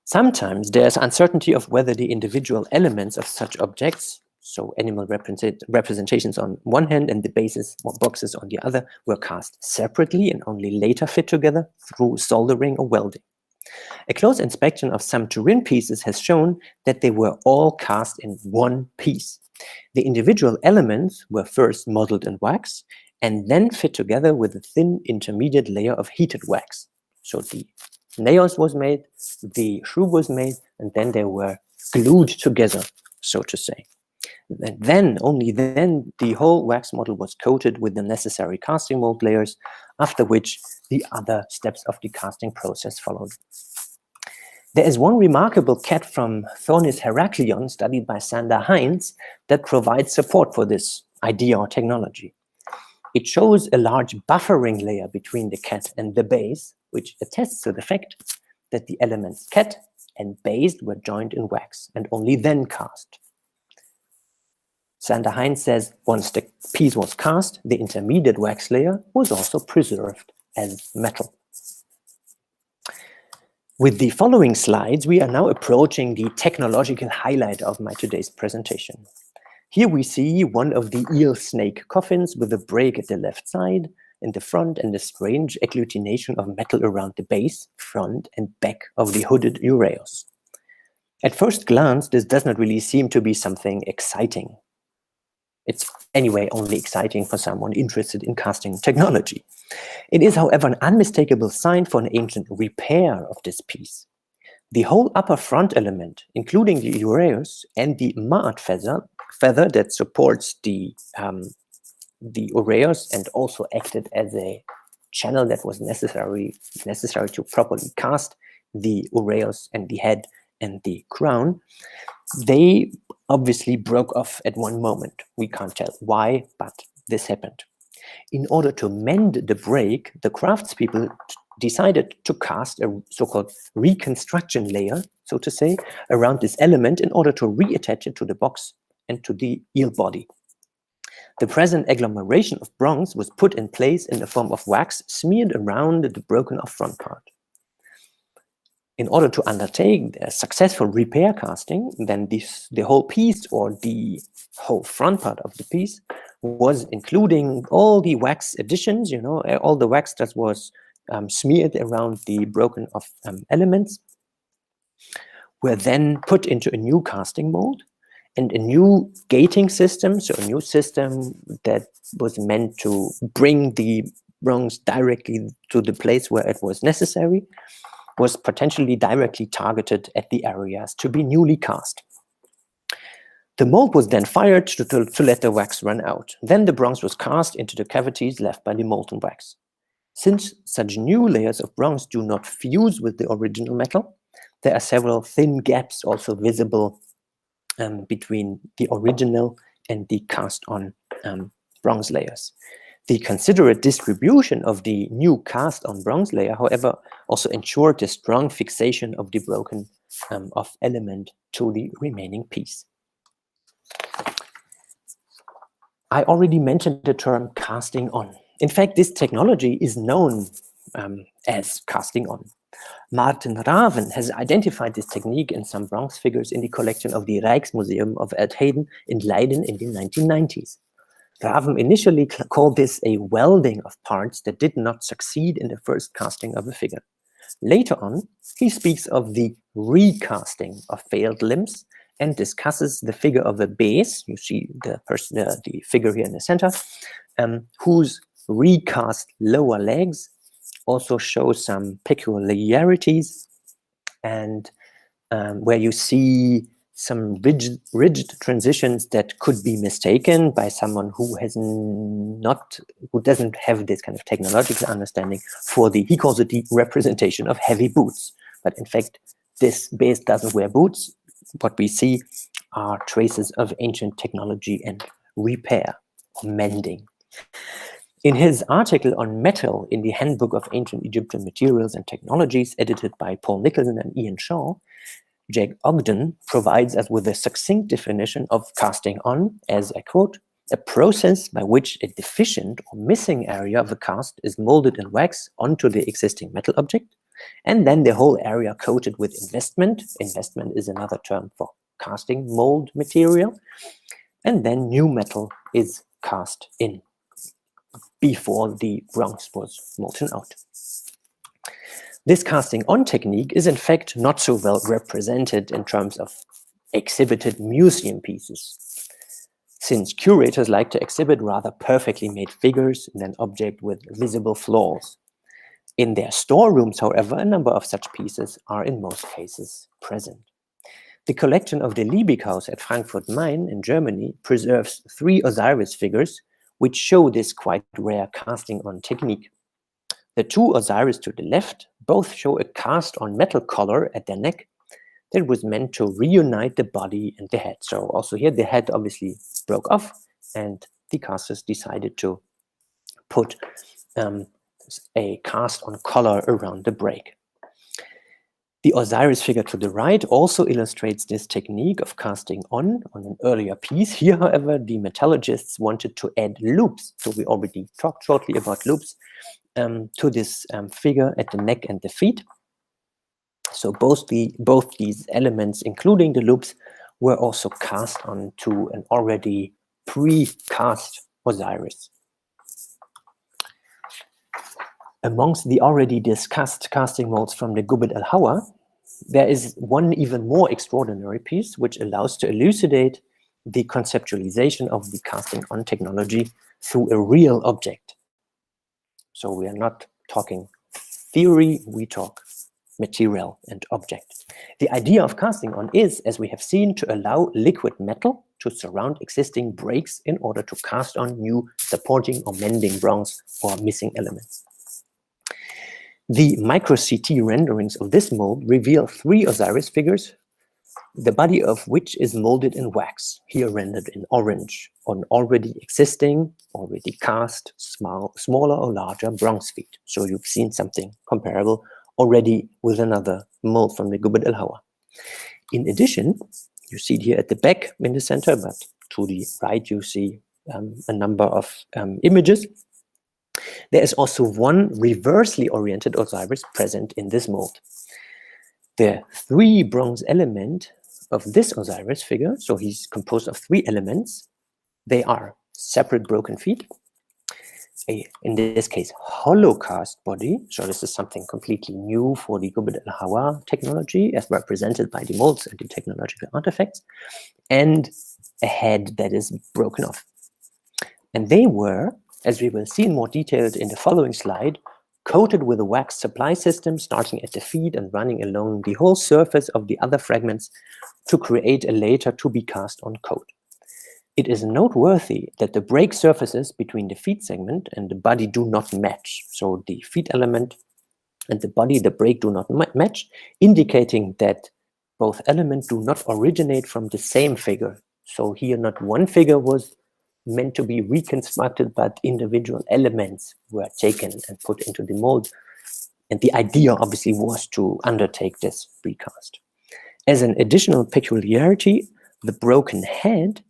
Sometimes there's uncertainty of whether the individual elements of such objects, so animal representations on one hand and the bases or boxes on the other, were cast separately and only later fit together through soldering or welding. A close inspection of some Turin pieces has shown that they were all cast in one piece. The individual elements were first modeled in wax and then fit together with a thin intermediate layer of heated wax. So the nails was made, the shoe was made, and then they were glued together, so to say. And then, only then, the whole wax model was coated with the necessary casting mold layers, after which the other steps of the casting process followed. There is one remarkable cat from Thonis Heraklion, studied by Sander Heinz, that provides support for this idea or technology. It shows a large buffering layer between the cat and the base, which attests to the fact that the elements cat and base were joined in wax and only then cast. Sander Heinz says once the piece was cast, the intermediate wax layer was also preserved as metal. With the following slides, we are now approaching the technological highlight of my today's presentation. Here we see one of the eel snake coffins with a break at the left side in the front and a strange agglutination of metal around the base, front and back of the hooded ureus. At first glance, this does not really seem to be something exciting. It's anyway only exciting for someone interested in casting technology. It is, however, an unmistakable sign for an ancient repair of this piece. The whole upper front element, including the ureus and the ma'at feather that supports the ureus and also acted as a channel that was necessary to properly cast the ureus and the head and the crown, they obviously broke off at one moment. We can't tell why, but this happened. In order to mend the break, the craftspeople decided to cast a so-called reconstruction layer, so to say, around this element in order to reattach it to the box and to the eel body. The present agglomeration of bronze was put in place in the form of wax smeared around the broken off front part. In order to undertake a successful repair casting, then the whole piece, or the whole front part of the piece, was including all the wax additions, you know, all the wax that was smeared around the broken off elements, were then put into a new casting mold and a new gating system, so a new system that was meant to bring the bronze directly to the place where it was necessary, was potentially directly targeted at the areas to be newly cast. The mold was then fired to let the wax run out. Then the bronze was cast into the cavities left by the molten wax. Since such new layers of bronze do not fuse with the original metal, there are several thin gaps also visible between the original and the cast-on bronze layers. The considerate distribution of the new cast-on bronze layer, however, also ensured the strong fixation of the broken off element to the remaining piece. I already mentioned the term casting on. In fact, this technology is known as casting on. Martin Raven has identified this technique in some bronze figures in the collection of the Rijksmuseum of Eindhoven in Leiden in the 1990s. Raven initially called this a welding of parts that did not succeed in the first casting of a figure. Later on, he speaks of the recasting of failed limbs and discusses the figure of a base. You see the figure here in the center, whose recast lower legs also show some peculiarities, and where you see some rigid transitions that could be mistaken by someone who doesn't have this kind of technological understanding for he calls it the representation of heavy boots. But in fact, this base doesn't wear boots. What we see are traces of ancient technology and repair, or mending. In his article on metal in the Handbook of Ancient Egyptian Materials and Technologies, edited by Paul Nicholson and Ian Shaw, Jack Ogden provides us with a succinct definition of casting on as, I quote, a process by which a deficient or missing area of a cast is molded in wax onto the existing metal object, and then the whole area coated with investment. Investment is another term for casting mold material. And then new metal is cast in before the bronze was molten out. This casting on technique is in fact not so well represented in terms of exhibited museum pieces, since curators like to exhibit rather perfectly made figures in an object with visible flaws. In their storerooms, however, a number of such pieces are in most cases present. The collection of the Liebig House at Frankfurt-Main in Germany preserves 3 Osiris figures which show this quite rare casting on technique. The 2 Osiris to the left both show a cast-on metal collar at their neck that was meant to reunite the body and the head. So also here the head obviously broke off, and the casters decided to put a cast-on collar around the break. The Osiris figure to the right also illustrates this technique of casting on an earlier piece. Here, however, the metallurgists wanted to add loops. So we already talked shortly about loops to this figure at the neck and the feet. So both these elements, including the loops, were also cast onto an already pre-cast Osiris. Amongst the already discussed casting molds from the Gubbet el-Hawa, there is one even more extraordinary piece which allows to elucidate the conceptualization of the casting on technology through a real object. So we are not talking theory, we talk material and object. The idea of casting on is, as we have seen, to allow liquid metal to surround existing breaks in order to cast on new supporting or mending bronze or missing elements. The micro-CT renderings of this mold reveal 3 Osiris figures the body of which is molded in wax, here rendered in orange, on already existing, already cast, smaller or larger bronze feet. So you've seen something comparable already with another mold from the Gubbet el-Hawa. In addition, you see it here at the back in the center, but to the right you see a number of images. There is also one reversely oriented Osiris present in this mold. The 3 bronze element of this Osiris figure, so he's composed of 3 elements. They are separate broken feet, in this case hollow cast body, so this is something completely new for the Gubbet el-Hawa technology as represented by the molds and the technological artifacts, and a head that is broken off. And they were, as we will see in more detail in the following slide, coated with a wax supply system starting at the feet and running along the whole surface of the other fragments to create a later to be cast on coat. It is noteworthy that the break surfaces between the feet segment and the body do not match. So the feet element and the body, the break do not match, indicating that both elements do not originate from the same figure. So here not one figure was meant to be reconstructed, but individual elements were taken and put into the mold. And the idea obviously was to undertake this recast. As an additional peculiarity, the broken head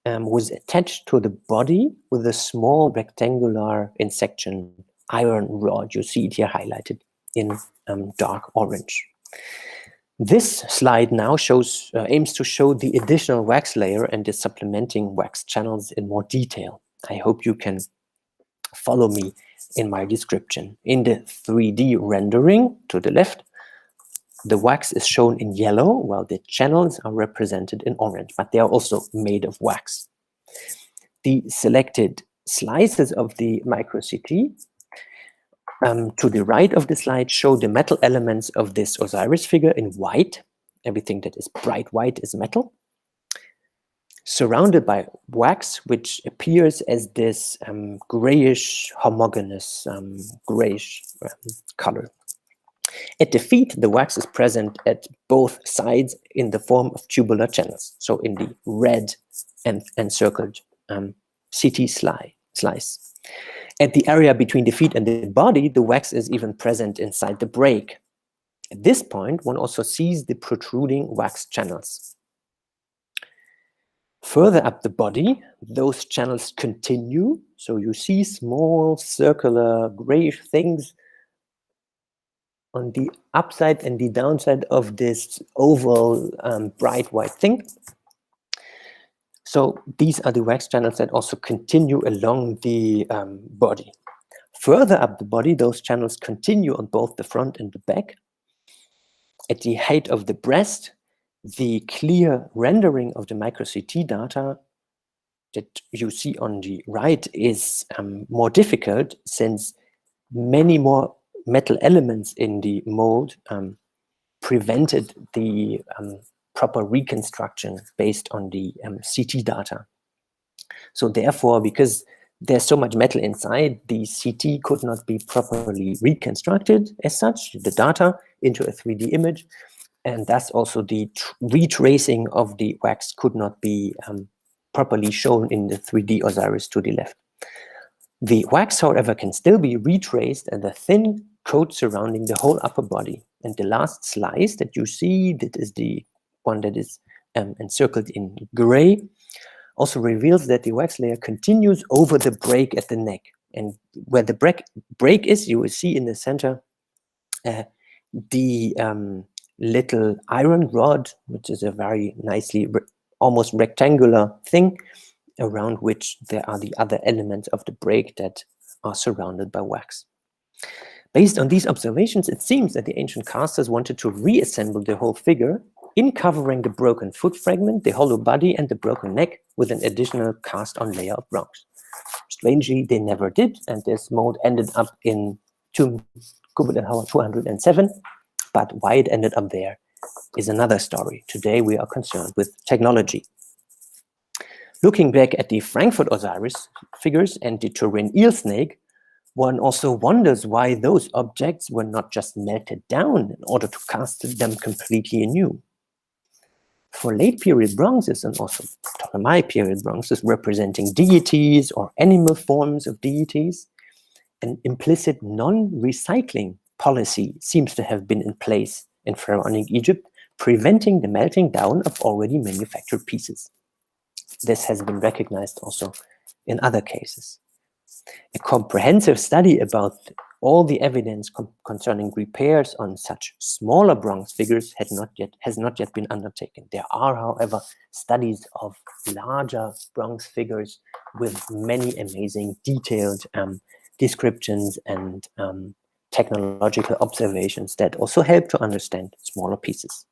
was attached to the body with a small rectangular in section iron rod. You see it here highlighted in dark orange. This slide now aims to show the additional wax layer and the supplementing wax channels in more detail. I hope you can follow me in my description. In the 3D rendering to the left, the wax is shown in yellow, while the channels are represented in orange, but they are also made of wax. The selected slices of the micro-CT to the right of the slide show the metal elements of this Osiris figure in white. Everything that is bright white is metal, surrounded by wax, which appears as this grayish, homogeneous, grayish color. At the feet, the wax is present at both sides in the form of tubular channels, so in the red and encircled CT slice. At the area between the feet and the body, the wax is even present inside the break. At this point, one also sees the protruding wax channels. Further up the body, those channels continue, so you see small circular grayish things on the upside and the downside of this oval bright white thing. So these are the wax channels that also continue along the body. Further up the body, those channels continue on both the front and the back. At the height of the breast, the clear rendering of the micro-CT data that you see on the right is more difficult, since many more metal elements in the mold prevented the proper reconstruction based on the CT data. So therefore, because there's so much metal inside, the CT could not be properly reconstructed as such, the data, into a 3D image, and thus also the retracing of the wax could not be properly shown in the 3D Osiris to the left. The wax, however, can still be retraced and a thin coat surrounding the whole upper body. And the last slice that you see, that is the one that is encircled in gray, also reveals that the wax layer continues over the break at the neck. And where the break is, you will see in the center the little iron rod, which is a very nicely, almost rectangular thing, around which there are the other elements of the break that are surrounded by wax. Based on these observations, it seems that the ancient casters wanted to reassemble the whole figure in covering the broken foot fragment, the hollow body, and the broken neck with an additional cast-on layer of bronze. Strangely, they never did, and this mold ended up in Tomb Gubbet el-Hawa 207, but why it ended up there is another story. Today we are concerned with technology. Looking back at the Frankfurt Osiris figures and the Turin eel snake, one also wonders why those objects were not just melted down in order to cast them completely anew. For late period bronzes and also Ptolemaic period bronzes representing deities or animal forms of deities, an implicit non-recycling policy seems to have been in place in Pharaonic Egypt, preventing the melting down of already manufactured pieces. This has been recognized also in other cases. A comprehensive study about all the evidence concerning repairs on such smaller bronze figures has not yet been undertaken. There are, however, studies of larger bronze figures with many amazing detailed descriptions and technological observations that also help to understand smaller pieces.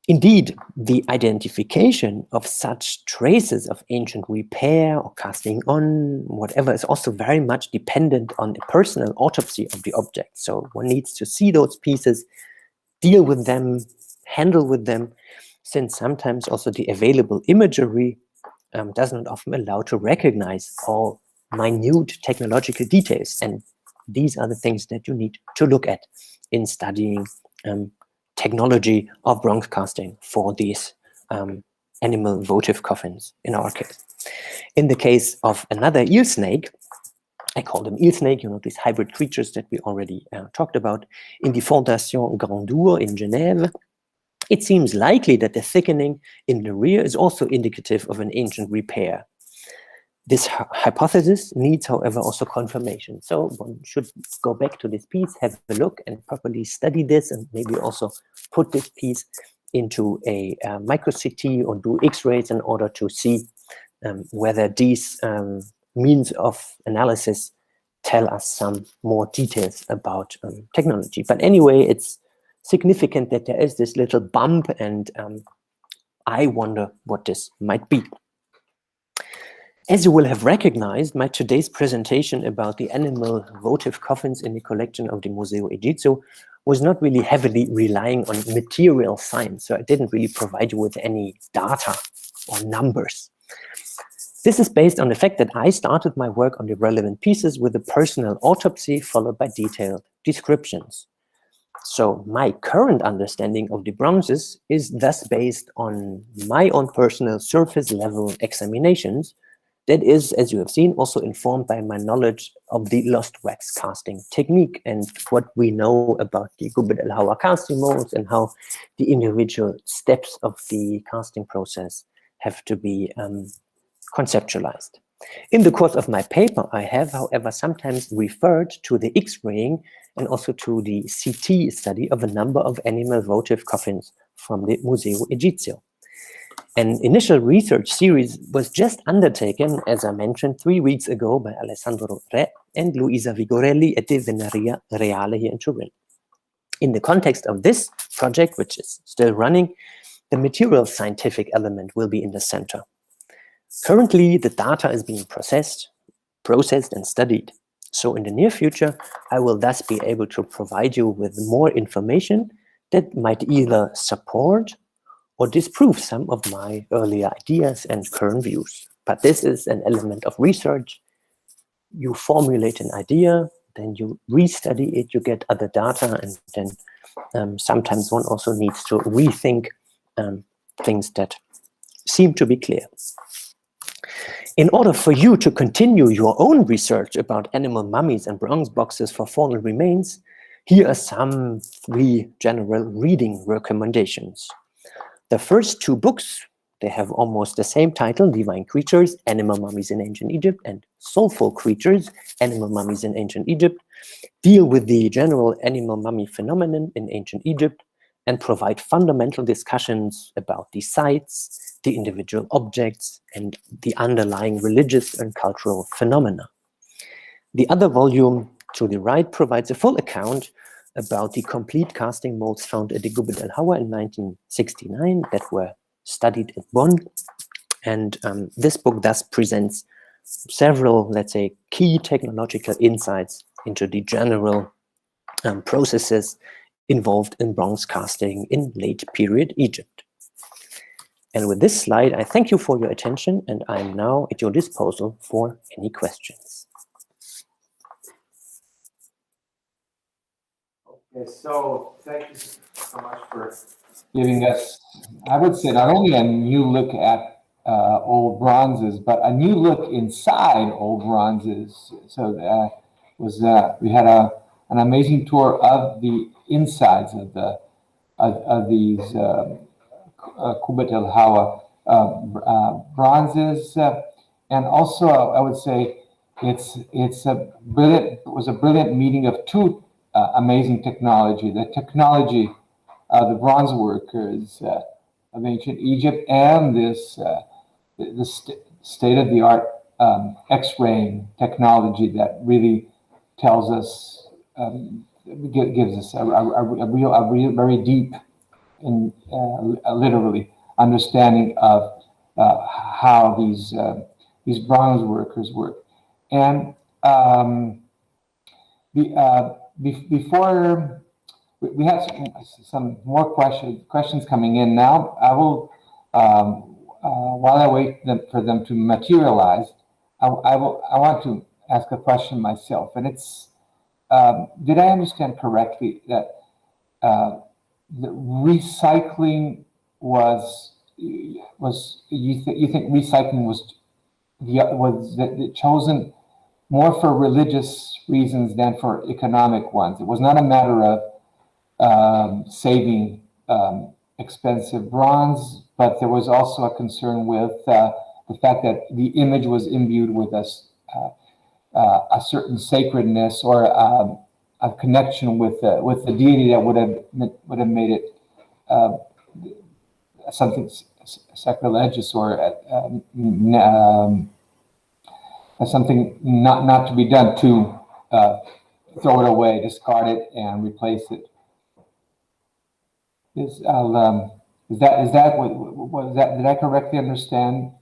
Indeed, the identification of such traces of ancient repair or casting on, whatever, is also very much dependent on a personal autopsy of the object. So one needs to see those pieces, deal with them, handle with them, since sometimes also the available imagery does not often allow to recognize all minute technological details. And these are the things that you need to look at in studying technology of bronze casting for these animal votive coffins in our case. In the case of another eel snake, I call them eel snake, you know, these hybrid creatures that we already talked about, in the Fondation Grandeur in Genève, it seems likely that the thickening in the rear is also indicative of an ancient repair. This hypothesis needs, however, also confirmation. So one should go back to this piece, have a look, and properly study this, and maybe also put this piece into a micro-CT or do X-rays in order to see whether these means of analysis tell us some more details about technology. But anyway, it's significant that there is this little bump, and I wonder what this might be. As you will have recognized, my today's presentation about the animal votive coffins in the collection of the Museo Egizio was not really heavily relying on material science, so I didn't really provide you with any data or numbers. This is based on the fact that I started my work on the relevant pieces with a personal autopsy followed by detailed descriptions. So my current understanding of the bronzes is thus based on my own personal surface level examinations. That is, as you have seen, also informed by my knowledge of the lost wax casting technique and what we know about the Gubed el Hawa casting molds and how the individual steps of the casting process have to be conceptualized. In the course of my paper, I have, however, sometimes referred to the X-raying and also to the CT study of a number of animal votive coffins from the Museo Egizio. An initial research series was just undertaken, as I mentioned, 3 weeks ago by Alessandro Re and Luisa Vigorelli at the Venaria Reale here in Turin. In the context of this project, which is still running, the material scientific element will be in the center. Currently, the data is being processed and studied. So in the near future, I will thus be able to provide you with more information that might either support or disprove some of my earlier ideas and current views. But this is an element of research. You formulate an idea, then you restudy it, you get other data, and then sometimes one also needs to rethink things that seem to be clear. In order for you to continue your own research about animal mummies and bronze boxes for faunal remains, here are some 3 general reading recommendations. The first 2 books, they have almost the same title, Divine Creatures, Animal Mummies in Ancient Egypt, and Soulful Creatures, Animal Mummies in Ancient Egypt, deal with the general animal mummy phenomenon in ancient Egypt and provide fundamental discussions about the sites, the individual objects, and the underlying religious and cultural phenomena. The other volume to the right provides a full account about the complete casting molds found at the Gubed el Hawa in 1969 that were studied at Bonn. And this book thus presents several, let's say, key technological insights into the general processes involved in bronze casting in late period Egypt. And with this slide, I thank you for your attention, and I'm now at your disposal for any questions. Okay, so thank you so much for giving us, I would say, not only a new look at old bronzes, but a new look inside old bronzes. So we had an amazing tour of the insides of these Kubet el Hawa bronzes, and also I would say it was a brilliant meeting of two amazing technology. The technology of the bronze workers of ancient Egypt, and this state-of-the-art X-raying technology that really tells us, gives us a real, very deep, and literally understanding of how these bronze workers work. And before we have some more questions coming in now, I will, while I wait for them to materialize, I want to ask a question myself, and it's, did I understand correctly that the recycling was you think recycling was chosen more for religious reasons than for economic ones? It was not a matter of saving expensive bronze, but there was also a concern with the fact that the image was imbued with a certain sacredness, or a connection with the deity that would have made it something sacrilegious, or something not to be done, to throw it away, discard it, and replace it. Is that what was that? Did I correctly understand?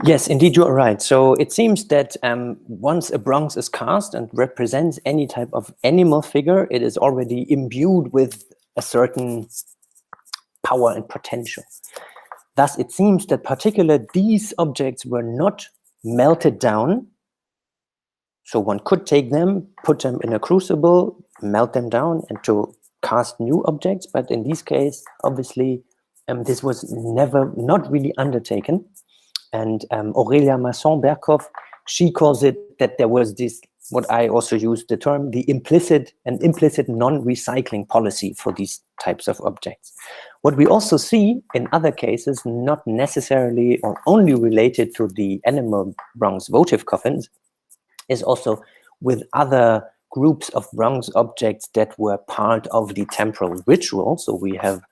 Yes, indeed, you are right. So it seems that once a bronze is cast and represents any type of animal figure, it is already imbued with a certain power and potential. Thus, it seems that particularly these objects were not melted down. So one could take them, put them in a crucible, melt them down, and to cast new objects. But in this case, obviously, this was not really undertaken. And Aurelia Masson-Berghoff, she calls it that there was this, what I also use the term, the implicit non-recycling policy for these types of objects. What we also see in other cases, not necessarily or only related to the animal bronze votive coffins, is also with other groups of bronze objects that were part of the temporal ritual. So we have,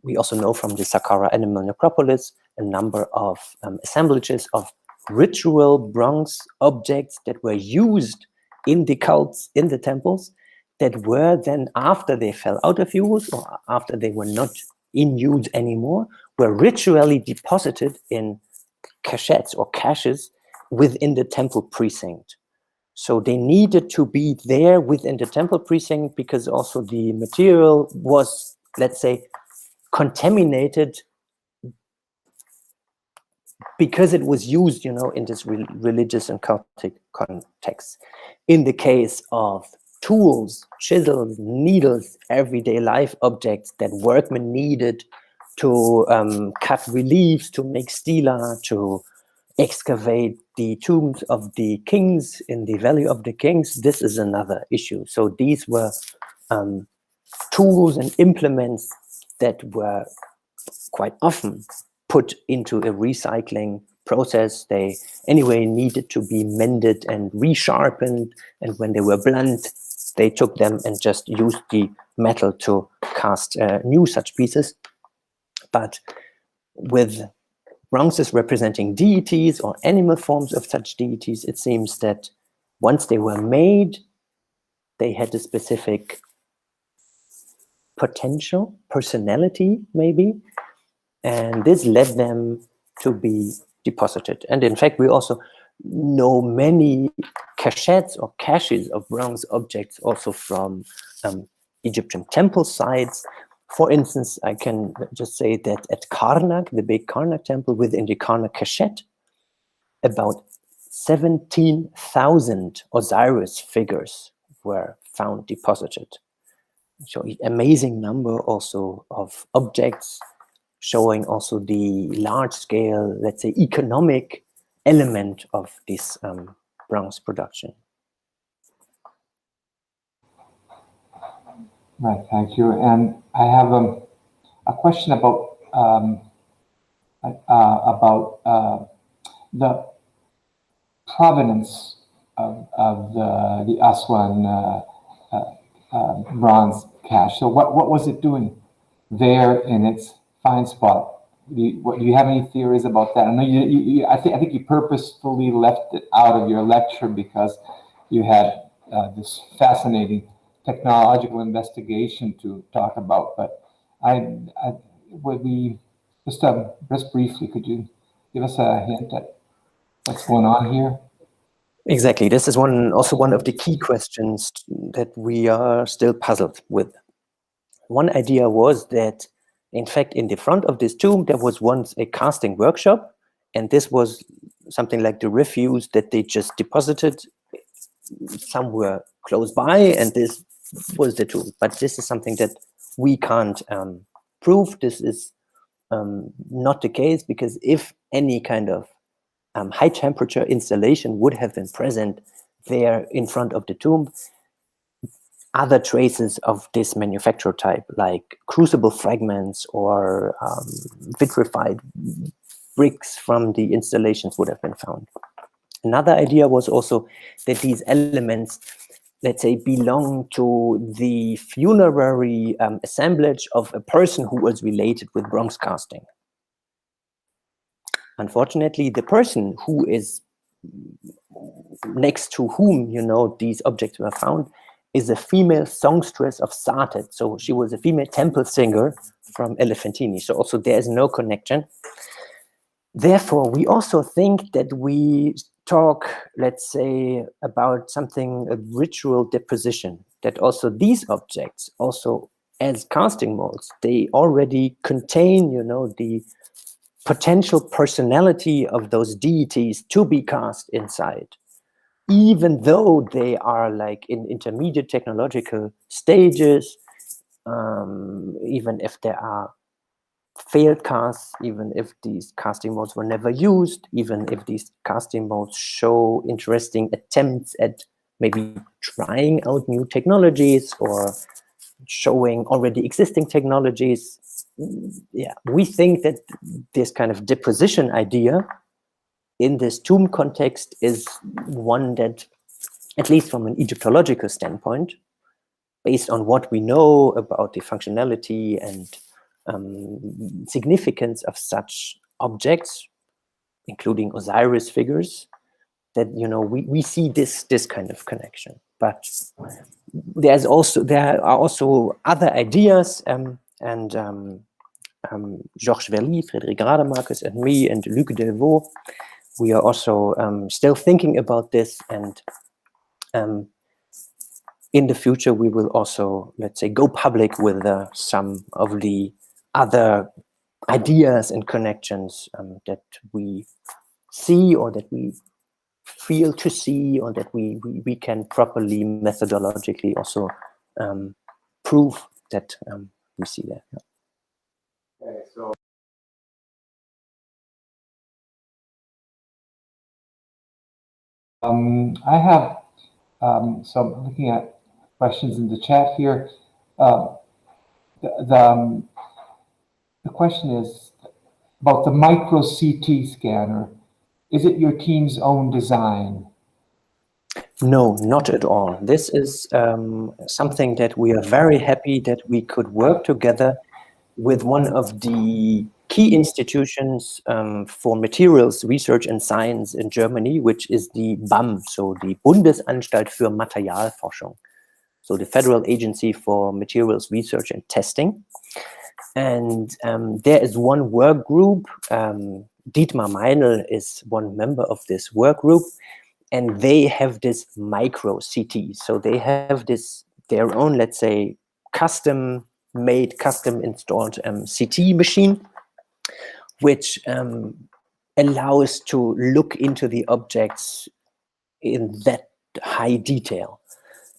we also know from the Saqqara animal necropolis a number of assemblages of ritual bronze objects that were used in the cults, in the temples, that were then, after they fell out of use or after they were not in use anymore, were ritually deposited in cachettes or caches within the temple precinct. So they needed to be there within the temple precinct because also the material was, let's say, contaminated because it was used, you know, in this religious and cultic context. In the case of tools, chisels, needles, everyday life objects that workmen needed to cut reliefs, to make stela, to excavate the tombs of the kings in the Valley of the Kings, this is another issue. So these were tools and implements that were quite often put into a recycling process. They anyway needed to be mended and resharpened, and when they were blunt, they took them and just used the metal to cast new such pieces. But with bronzes representing deities or animal forms of such deities, it seems that once they were made, they had a specific potential, personality maybe, and this led them to be deposited. And in fact, we also know many cachettes or caches of bronze objects also from Egyptian temple sites. For instance, I can just say that at Karnak, the big Karnak temple, within the Karnak cachette, about 17,000 Osiris figures were found deposited. So amazing number also of objects, showing also the large scale, let's say, economic element of this bronze production. Right, thank you. And I have a question about the provenance of the Aswan bronze cache. So what was it doing there in its find spot? Do you have any theories about that? I know I think you purposefully left it out of your lecture because you had this fascinating technological investigation to talk about. But I would be just briefly, could you give us a hint at what's going on here? Exactly. This is also one of the key questions that we are still puzzled with. One idea was that, in fact, in the front of this tomb, there was once a casting workshop, and this was something like the refuse that they just deposited somewhere close by, and this was the tomb. But this is something that we can't prove. This is not the case, because if any kind of high temperature installation would have been present there in front of the tomb, other traces of this manufacture type, like crucible fragments or vitrified bricks from the installations, would have been found. Another idea was also that these elements, let's say, belong to the funerary assemblage of a person who was related with bronze casting. Unfortunately, the person who is next to whom, these objects were found is a female songstress of Satet. So she was a female temple singer from Elephantine. So also there is no connection. Therefore, we also think that we talk, let's say, about something, a ritual deposition, that also these objects, also as casting molds, they already contain, the potential personality of those deities to be cast inside, even though they are like in intermediate technological stages, even if there are failed casts, even if these casting molds were never used, even if these casting molds show interesting attempts at maybe trying out new technologies or showing already existing technologies. Yeah, we think that this kind of deposition idea in this tomb context is one that, at least from an Egyptological standpoint, based on what we know about the functionality and significance of such objects, including Osiris figures, that we see this kind of connection. But there are also other ideas, and Georges Verly, Frédéric Rademarcus, and me, and Luc Delvaux, we are also still thinking about this, and in the future we will also, let's say, go public with some of the other ideas and connections that we see, or that we feel to see, or that we can properly methodologically also prove that we see that. Yeah. Okay, so I have so I'm looking at questions in the chat here. The question is about the micro CT scanner. Is it your team's own design? No, not at all. This is something that we are very happy that we could work together with one of the key institutions for materials research and science in Germany, which is the BAM, so the Bundesanstalt für Materialforschung, so the Federal Agency for Materials Research and Testing. And there is one work group, Dietmar Meinl is one member of this work group, and they have this micro CT. So they have their own, let's say, custom made, custom installed CT machine, which allow us to look into the objects in that high detail.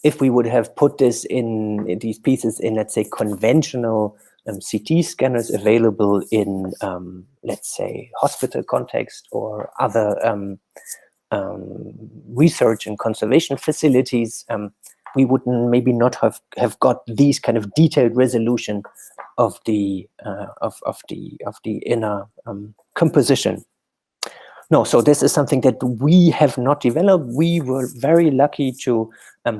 If we would have put this in these pieces in, let's say, conventional CT scanners available in, let's say, hospital context or other research and conservation facilities, we would maybe not have got these kind of detailed resolution of the inner composition. No, so this is something that we have not developed. We were very lucky to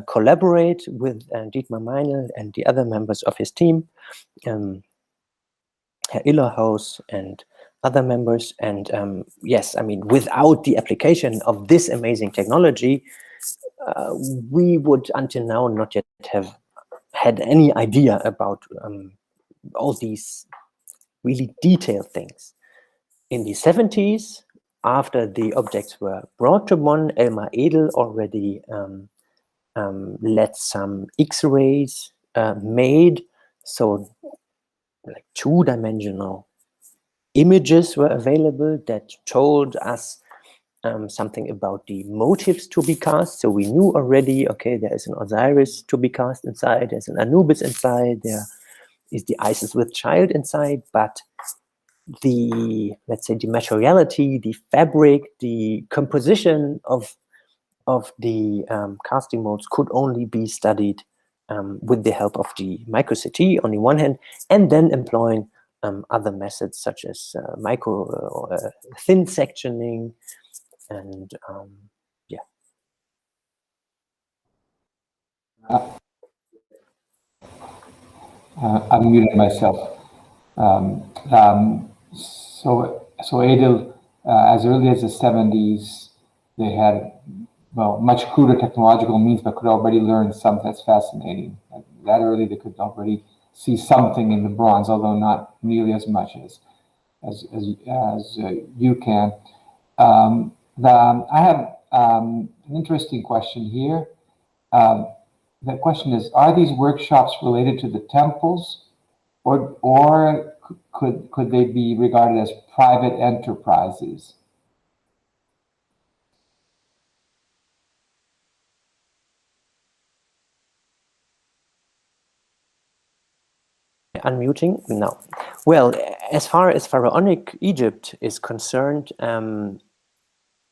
collaborate with Dietmar Meinl and the other members of his team, Herr Illerhaus and other members. And yes, I mean, without the application of this amazing technology, we would until now not yet have had any idea about all these really detailed things. In the 70s, after the objects were brought to Bonn, Elmar Edel already let some X-rays made, so like two-dimensional images were available that told us something about the motifs to be cast. So we knew already, okay, there is an Osiris to be cast inside, there's an Anubis inside, there is the Isis with child inside, but the, let's say, the materiality, the fabric, the composition of the casting molds could only be studied with the help of the micro-CT on the one hand, and then employing other methods such as micro or thin sectioning, and yeah. I'm muted myself. So Edel, as early as the 70s, they had, well, much cruder technological means, but could already learn something that's fascinating. That early, they could already see something in the bronze, although not nearly as much as you can. I have an interesting question here. The question is, are these workshops related to the temples, or could they be regarded as private enterprises? Unmuting? No. Well, as far as Pharaonic Egypt is concerned,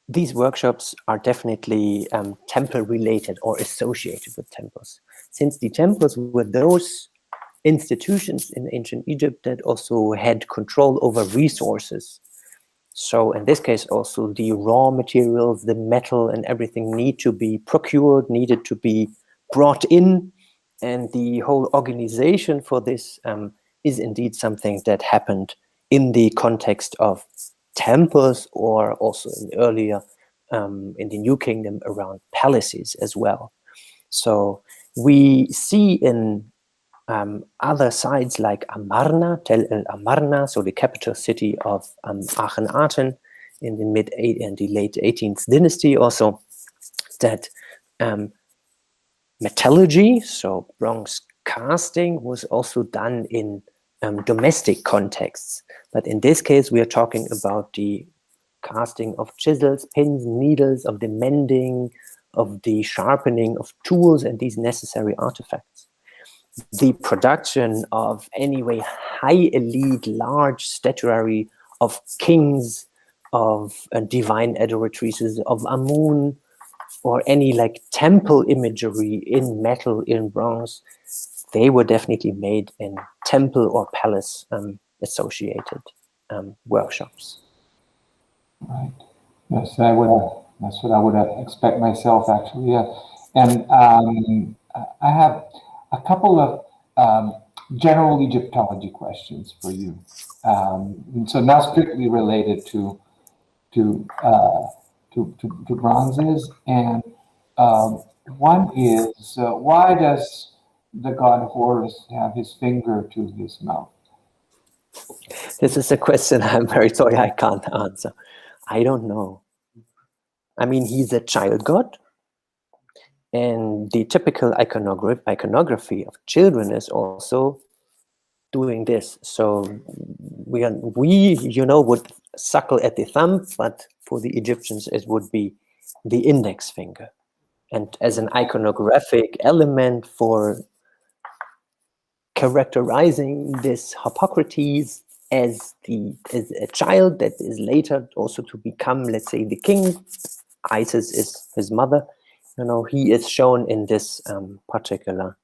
these workshops are definitely temple-related or associated with temples, since the temples were those institutions in ancient Egypt that also had control over resources. So in this case, also the raw materials, the metal and everything need to be procured, needed to be brought in, and the whole organization for this is indeed something that happened in the context of temples, or also in earlier in the New Kingdom around palaces as well. So we see in other sites like Amarna, Tel El Amarna, so the capital city of Aachen in the late 18th dynasty also, that metallurgy, so bronze casting, was also done in domestic contexts. But in this case, we are talking about the casting of chisels, pins, needles, of the mending, of the sharpening of tools and these necessary artifacts. The production of anyway high elite, large statuary of kings, of divine adoratrices, of Amun, or any like temple imagery in metal, in bronze, they were definitely made in temple or palace associated workshops. Right. Yes, that's what I would expect myself, actually. Yeah. And I have a couple of general Egyptology questions for you. So not strictly related to bronzes. And one is, why does the god Horus have his finger to his mouth? This is a question I'm very sorry I can't answer. I don't know. I mean, he's a child god, and the typical iconography of children is also doing this. So we would suckle at the thumb, but for the Egyptians it would be the index finger. And as an iconographic element for characterizing this Hippocrates as a child that is later also to become, let's say, the king. Isis is his mother. You know, he is shown in this particular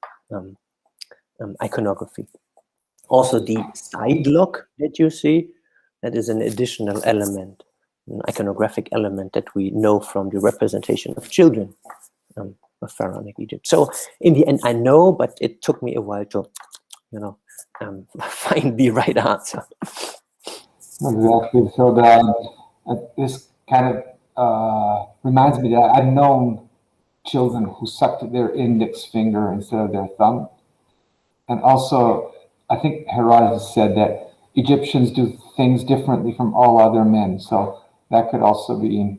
iconography. Also, the side lock that you see, that is an additional element, an iconographic element that we know from the representation of children of Pharaonic Egypt. So in the end, I know, but it took me a while to, you know, find the right answer. Exactly. So this kind of reminds me that I've known children who sucked their index finger instead of their thumb. And also, I think Herodotus said that Egyptians do things differently from all other men. So that could also be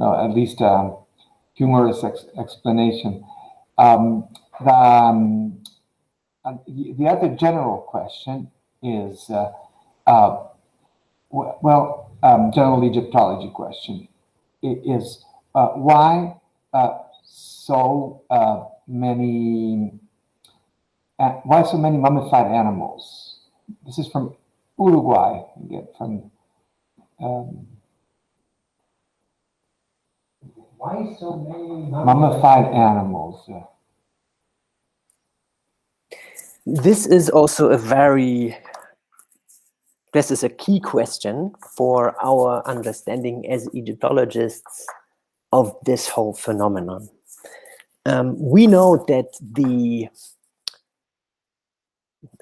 at least a humorous explanation. The other general question is, general Egyptology question is why so many mummified animals? This is from Uruguay. Why so many mummified animals? This is also this is a key question for our understanding as Egyptologists of this whole phenomenon. We know that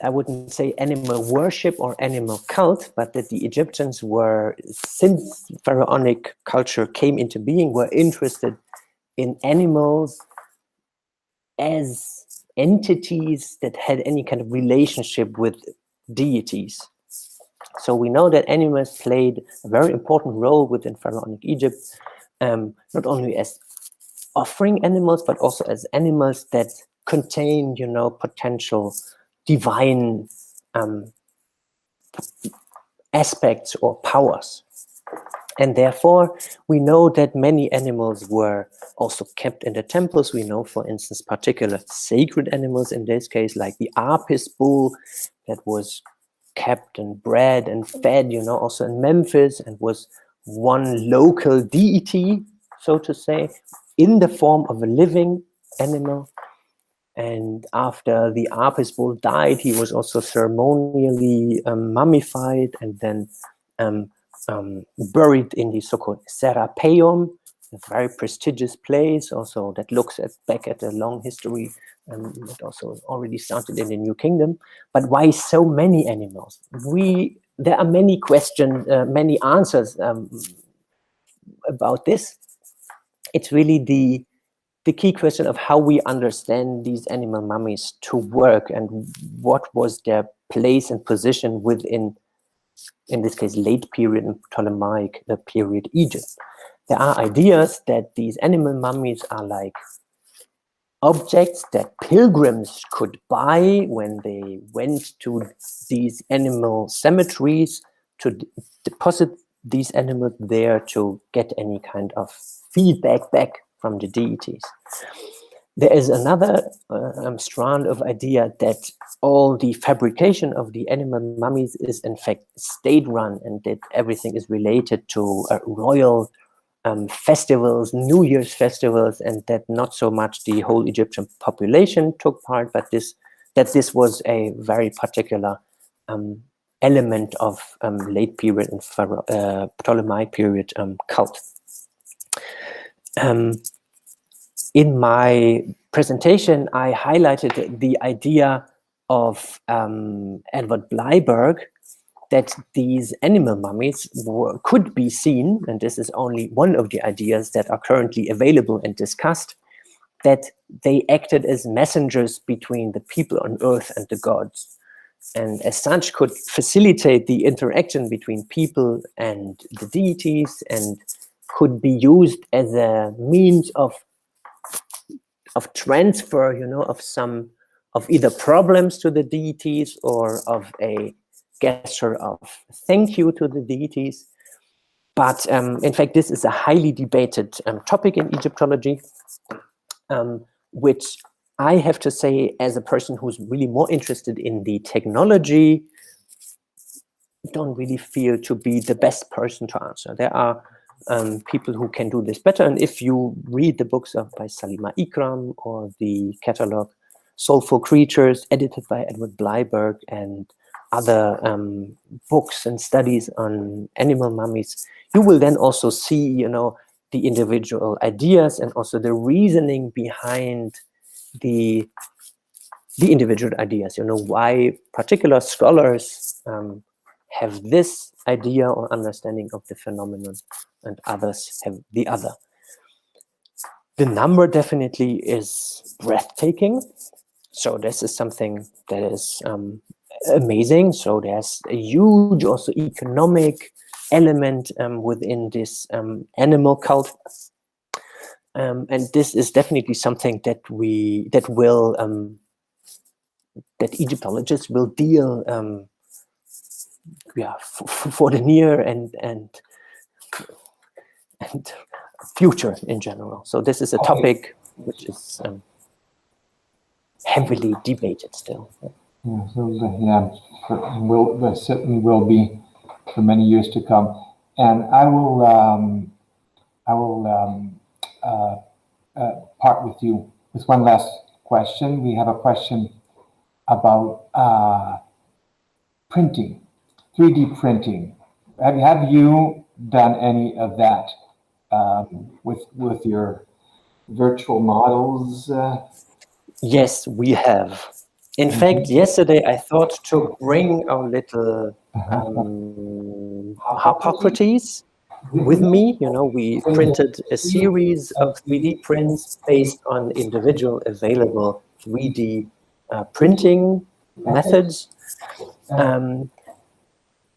I wouldn't say animal worship or animal cult, but that the Egyptians were, since pharaonic culture came into being, were interested in animals as entities that had any kind of relationship with deities. So we know that animals played a very important role within pharaonic Egypt, not only as offering animals, but also as animals that contain, you know, potential divine aspects or powers. And therefore, we know that many animals were also kept in the temples. We know, for instance, particular sacred animals in this case, like the Apis bull that was kept and bred and fed, you know, also in Memphis, and was one local deity, so to say, in the form of a living animal. And after the Apis bull died, he was also ceremonially mummified and then buried in the so-called Serapeum, a very prestigious place also that looks back at a long history that also already started in the New Kingdom. But why so many animals? There are many questions, many answers about this. It's really the key question of how we understand these animal mummies to work and what was their place and position within, in this case, late period and Ptolemaic period Egypt. There are ideas that these animal mummies are like objects that pilgrims could buy when they went to these animal cemeteries to deposit these animals there to get any kind of feedback back from the deities. There is another strand of idea that all the fabrication of the animal mummies is in fact state-run, and that everything is related to royal festivals, New Year's festivals, and that not so much the whole Egyptian population took part, but that this was a very particular element of late period and Ptolemaic period cult. In my presentation, I highlighted the idea of Edward Bleiberg that these animal mummies could be seen, and this is only one of the ideas that are currently available and discussed, that they acted as messengers between the people on earth and the gods, and as such could facilitate the interaction between people and the deities, and could be used as a means of transfer, you know, of either problems to the deities or of a gesture of thank you to the deities. But in fact, this is a highly debated topic in Egyptology, which I have to say, as a person who's really more interested in the technology, don't really feel to be the best person to answer. There are people who can do this better. And if you read the books by Salima Ikram or the catalog Soulful Creatures, edited by Edward Bleiberg, and other books and studies on animal mummies, you will then also see, you know, the individual ideas and also the reasoning behind the individual ideas. You know, why particular scholars have this idea or understanding of the phenomenon and others have the other. The number definitely is breathtaking. So this is something that is amazing. So there's a huge also economic element within this animal cult. And this is definitely something that that Egyptologists will deal for the near and future in general. So this is a topic which is heavily debated still. Yeah, there certainly will be for many years to come. And I will part with you with one last question. We have a question about printing, 3D printing. Have you done any of that with your virtual models? Yes, we have. In fact, yesterday I thought to bring our little Harpocrates with me. You know, we printed a series of 3D prints based on individual available 3D printing methods.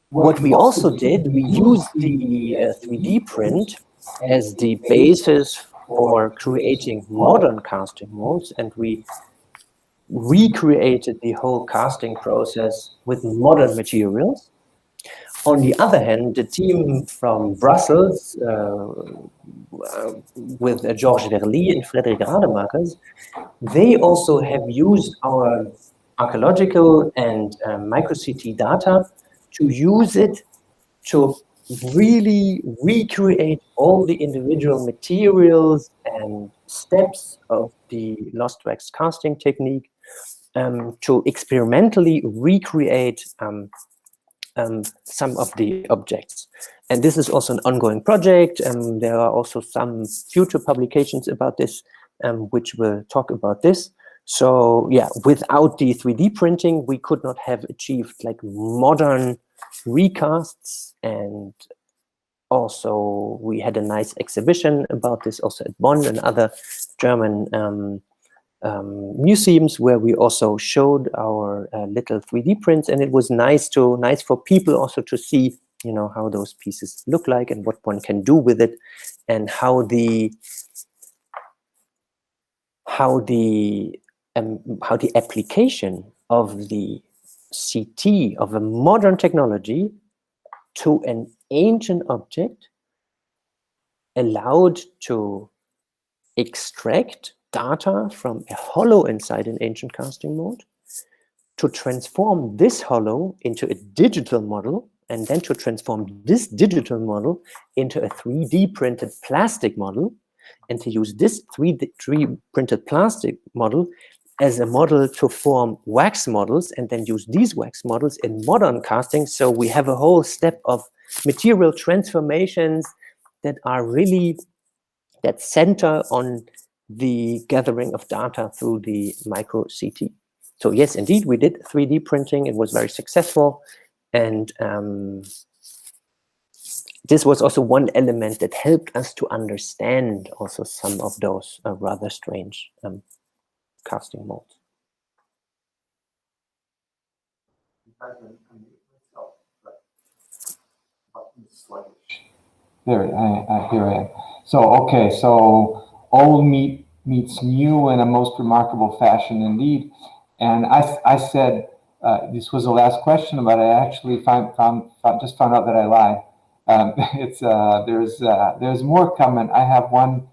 What we also did, we used the 3D print as the basis for creating modern casting molds, and we recreated the whole casting process with modern materials. On the other hand, the team from Brussels, with Georges Verly and Frédéric Rademakers, they also have used our archaeological and micro-CT data to use it to really recreate all the individual materials and steps of the lost wax casting technique, to experimentally recreate some of the objects. And this is also an ongoing project. There are also some future publications about this, which will talk about this. So yeah, without the 3D printing, we could not have achieved like modern recasts. And also we had a nice exhibition about this also at Bonn and other German museums, where we also showed our little 3D prints, and it was nice for people also to see, you know, how those pieces look like and what one can do with it, and how the application of the CT, of a modern technology, to an ancient object allowed to extract data from a hollow inside an ancient casting mold, to transform this hollow into a digital model, and then to transform this digital model into a 3D printed plastic model, and to use this 3D printed plastic model as a model to form wax models, and then use these wax models in modern casting. So we have a whole step of material transformations that are really, that center on the gathering of data through the micro CT. So yes, indeed, we did 3D printing. It was very successful. And this was also one element that helped us to understand also some of those rather strange casting molds. There, here I am. So, okay, so old meets new in a most remarkable fashion indeed. And I said this was the last question, but I actually just found out that I lied. It's there's more coming. I have one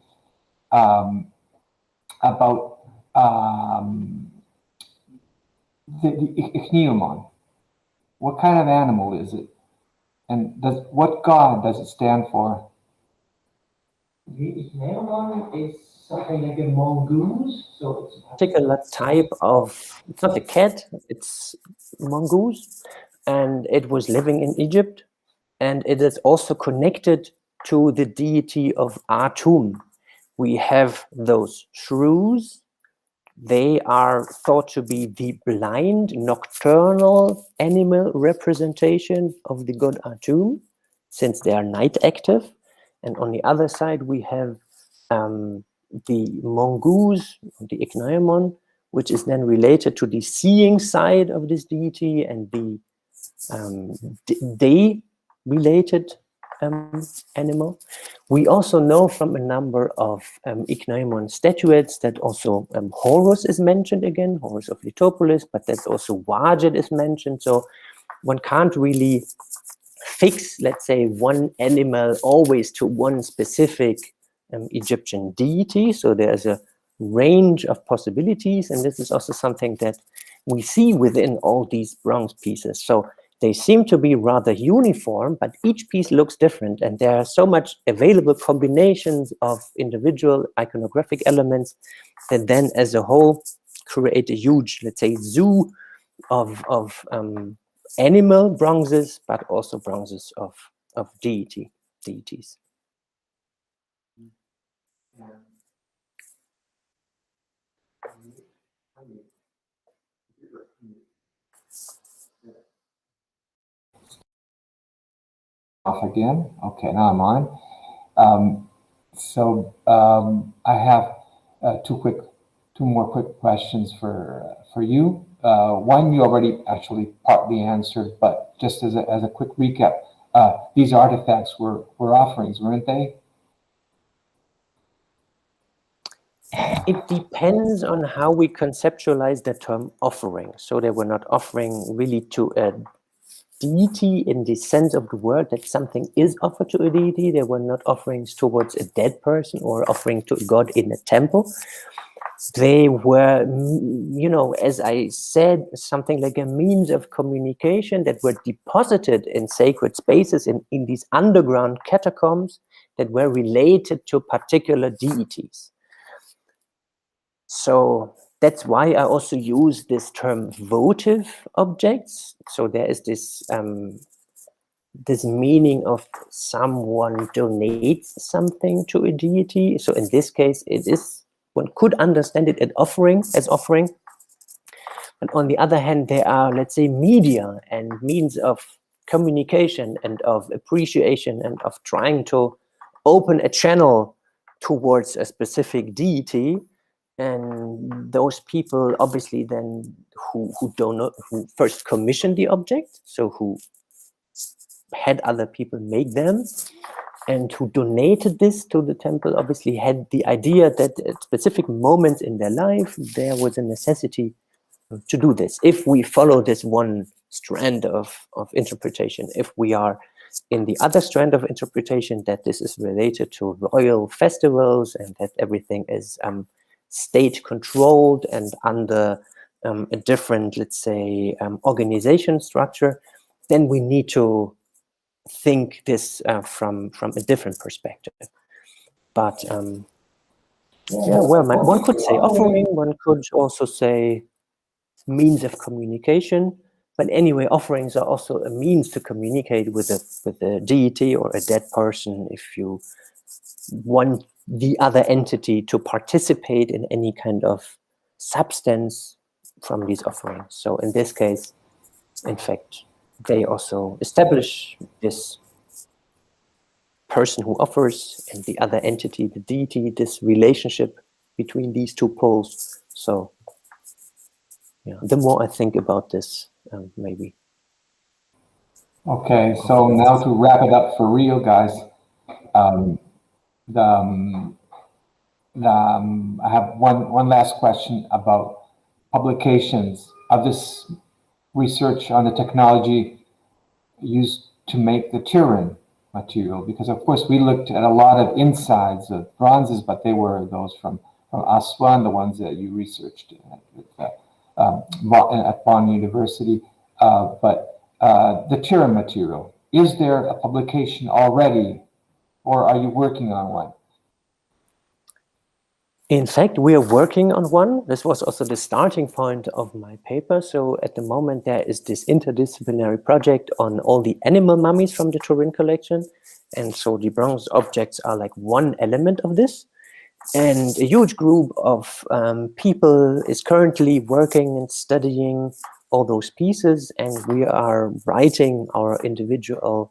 about the ichneumon. What kind of animal is it, and what god does it stand for? The ichneumon is something like a mongoose, so it's a Particular type of, it's not a cat, it's mongoose, and it was living in Egypt, and it is also connected to the deity of Atum. We have those shrews. They are thought to be the blind, nocturnal animal representation of the god Atum, since they are night active. And on the other side, we have the mongoose, the ichneumon, which is then related to the seeing side of this deity and the day-related animal. We also know from a number of ichneumon statuettes that also Horus is mentioned again, Horus of Litopolis, but that also Wajet is mentioned. So one can't really fix, let's say, one animal always to one specific Egyptian deity. So there's a range of possibilities, and this is also something that we see within all these bronze pieces. So they seem to be rather uniform, but each piece looks different, and there are so much available combinations of individual iconographic elements that then as a whole create a huge, let's say, zoo of animal bronzes, but also bronzes of deities. Off again. Okay, now I'm on. I have two more quick questions for you. One you already actually partly answered, but just as a quick recap, these artifacts were offerings, weren't they? It depends on how we conceptualize the term offering. So they were not offering really to a deity in the sense of the word that something is offered to a deity. They were not offerings towards a dead person or offering to a god in a temple. They were, you know, as I said, something like a means of communication that were deposited in sacred spaces in these underground catacombs that were related to particular deities. So that's why I also use this term votive objects. So there is this this meaning of someone donates something to a deity. So in this case, it is, one could understand it as offering. But on the other hand, there are, let's say, media and means of communication and of appreciation and of trying to open a channel towards a specific deity. And those people obviously then who first commissioned the object, so who had other people make them, and who donated this to the temple, obviously had the idea that at specific moments in their life there was a necessity to do this. If we follow this one strand of interpretation, if we are in the other strand of interpretation that this is related to royal festivals and that everything is state controlled and under a different, let's say, organization structure, then we need to think this from a different perspective. But yeah, well, one could say offering, one could also say means of communication. But anyway, offerings are also a means to communicate with a deity or a dead person if you want the other entity to participate in any kind of substance from these offerings. So in this case, in fact, they also establish this person who offers and the other entity, the deity, this relationship between these two poles. So yeah, the more I think about this, maybe. Okay, so now to wrap it up for real, guys. I have one last question about publications of this research on the technology used to make the Turin. material? Because of course we looked at a lot of insides of bronzes, but they were those from Aswan, the ones that you researched at Bonn University. But the Turin material, is there a publication already, or are you working on one? In fact, we are working on one. This was also the starting point of my paper. So at the moment, there is this interdisciplinary project on all the animal mummies from the Turin collection. And so the bronze objects are like one element of this. And a huge group of people is currently working and studying all those pieces. And we are writing our individual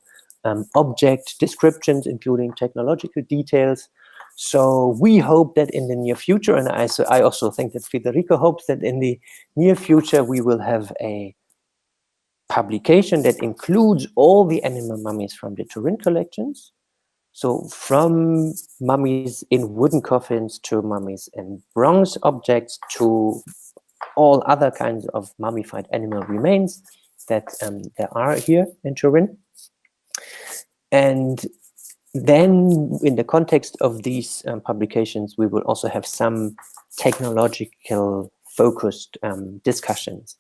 object descriptions, including technological details. So we hope that in the near future, and I also think that Federico hopes that in the near future, we will have a publication that includes all the animal mummies from the Turin collections. So from mummies in wooden coffins to mummies in bronze objects to all other kinds of mummified animal remains that there are here in Turin. And then in the context of these publications, we will also have some technological focused discussions.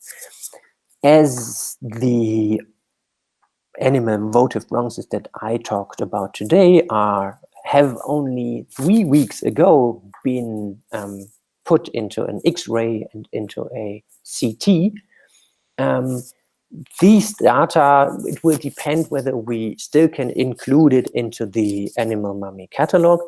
As the animal votive bronzes that I talked about today have only 3 weeks ago been put into an X-ray and into a CT, these data, it will depend whether we still can include it into the animal mummy catalog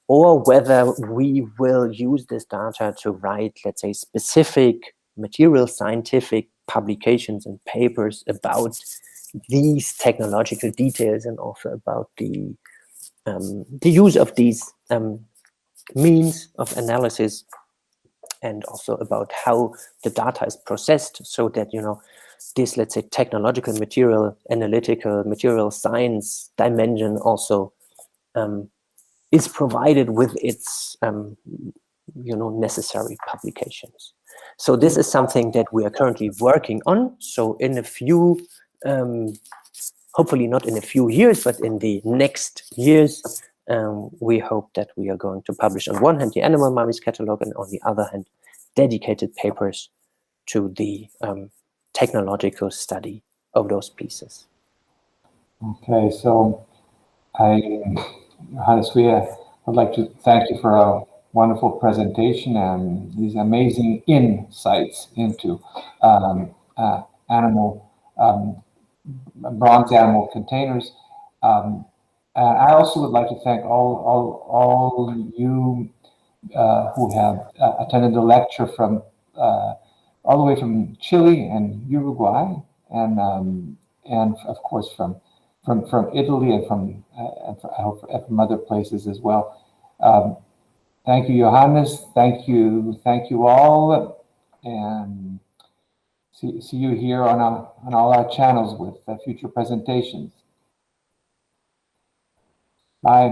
or whether we will use this data to write, let's say, specific material scientific publications and papers about these technological details and also about the use of these means of analysis and also about how the data is processed so that, you know, this, let's say, technological material, analytical material science dimension also is provided with its, necessary publications. So this is something that we are currently working on. So in a few, hopefully not in a few years, but in the next years, we hope that we are going to publish on one hand the animal mummies catalog and on the other hand dedicated papers to the technological study of those pieces. Okay, so Johannes, I'd like to thank you for a wonderful presentation and these amazing insights into bronze animal containers. And I also would like to thank all you who have attended the lecture from all the way from Chile and Uruguay, and of course from Italy and from other places as well. Thank you, Johannes. Thank you all, and see you here on all our channels with future presentations. Bye.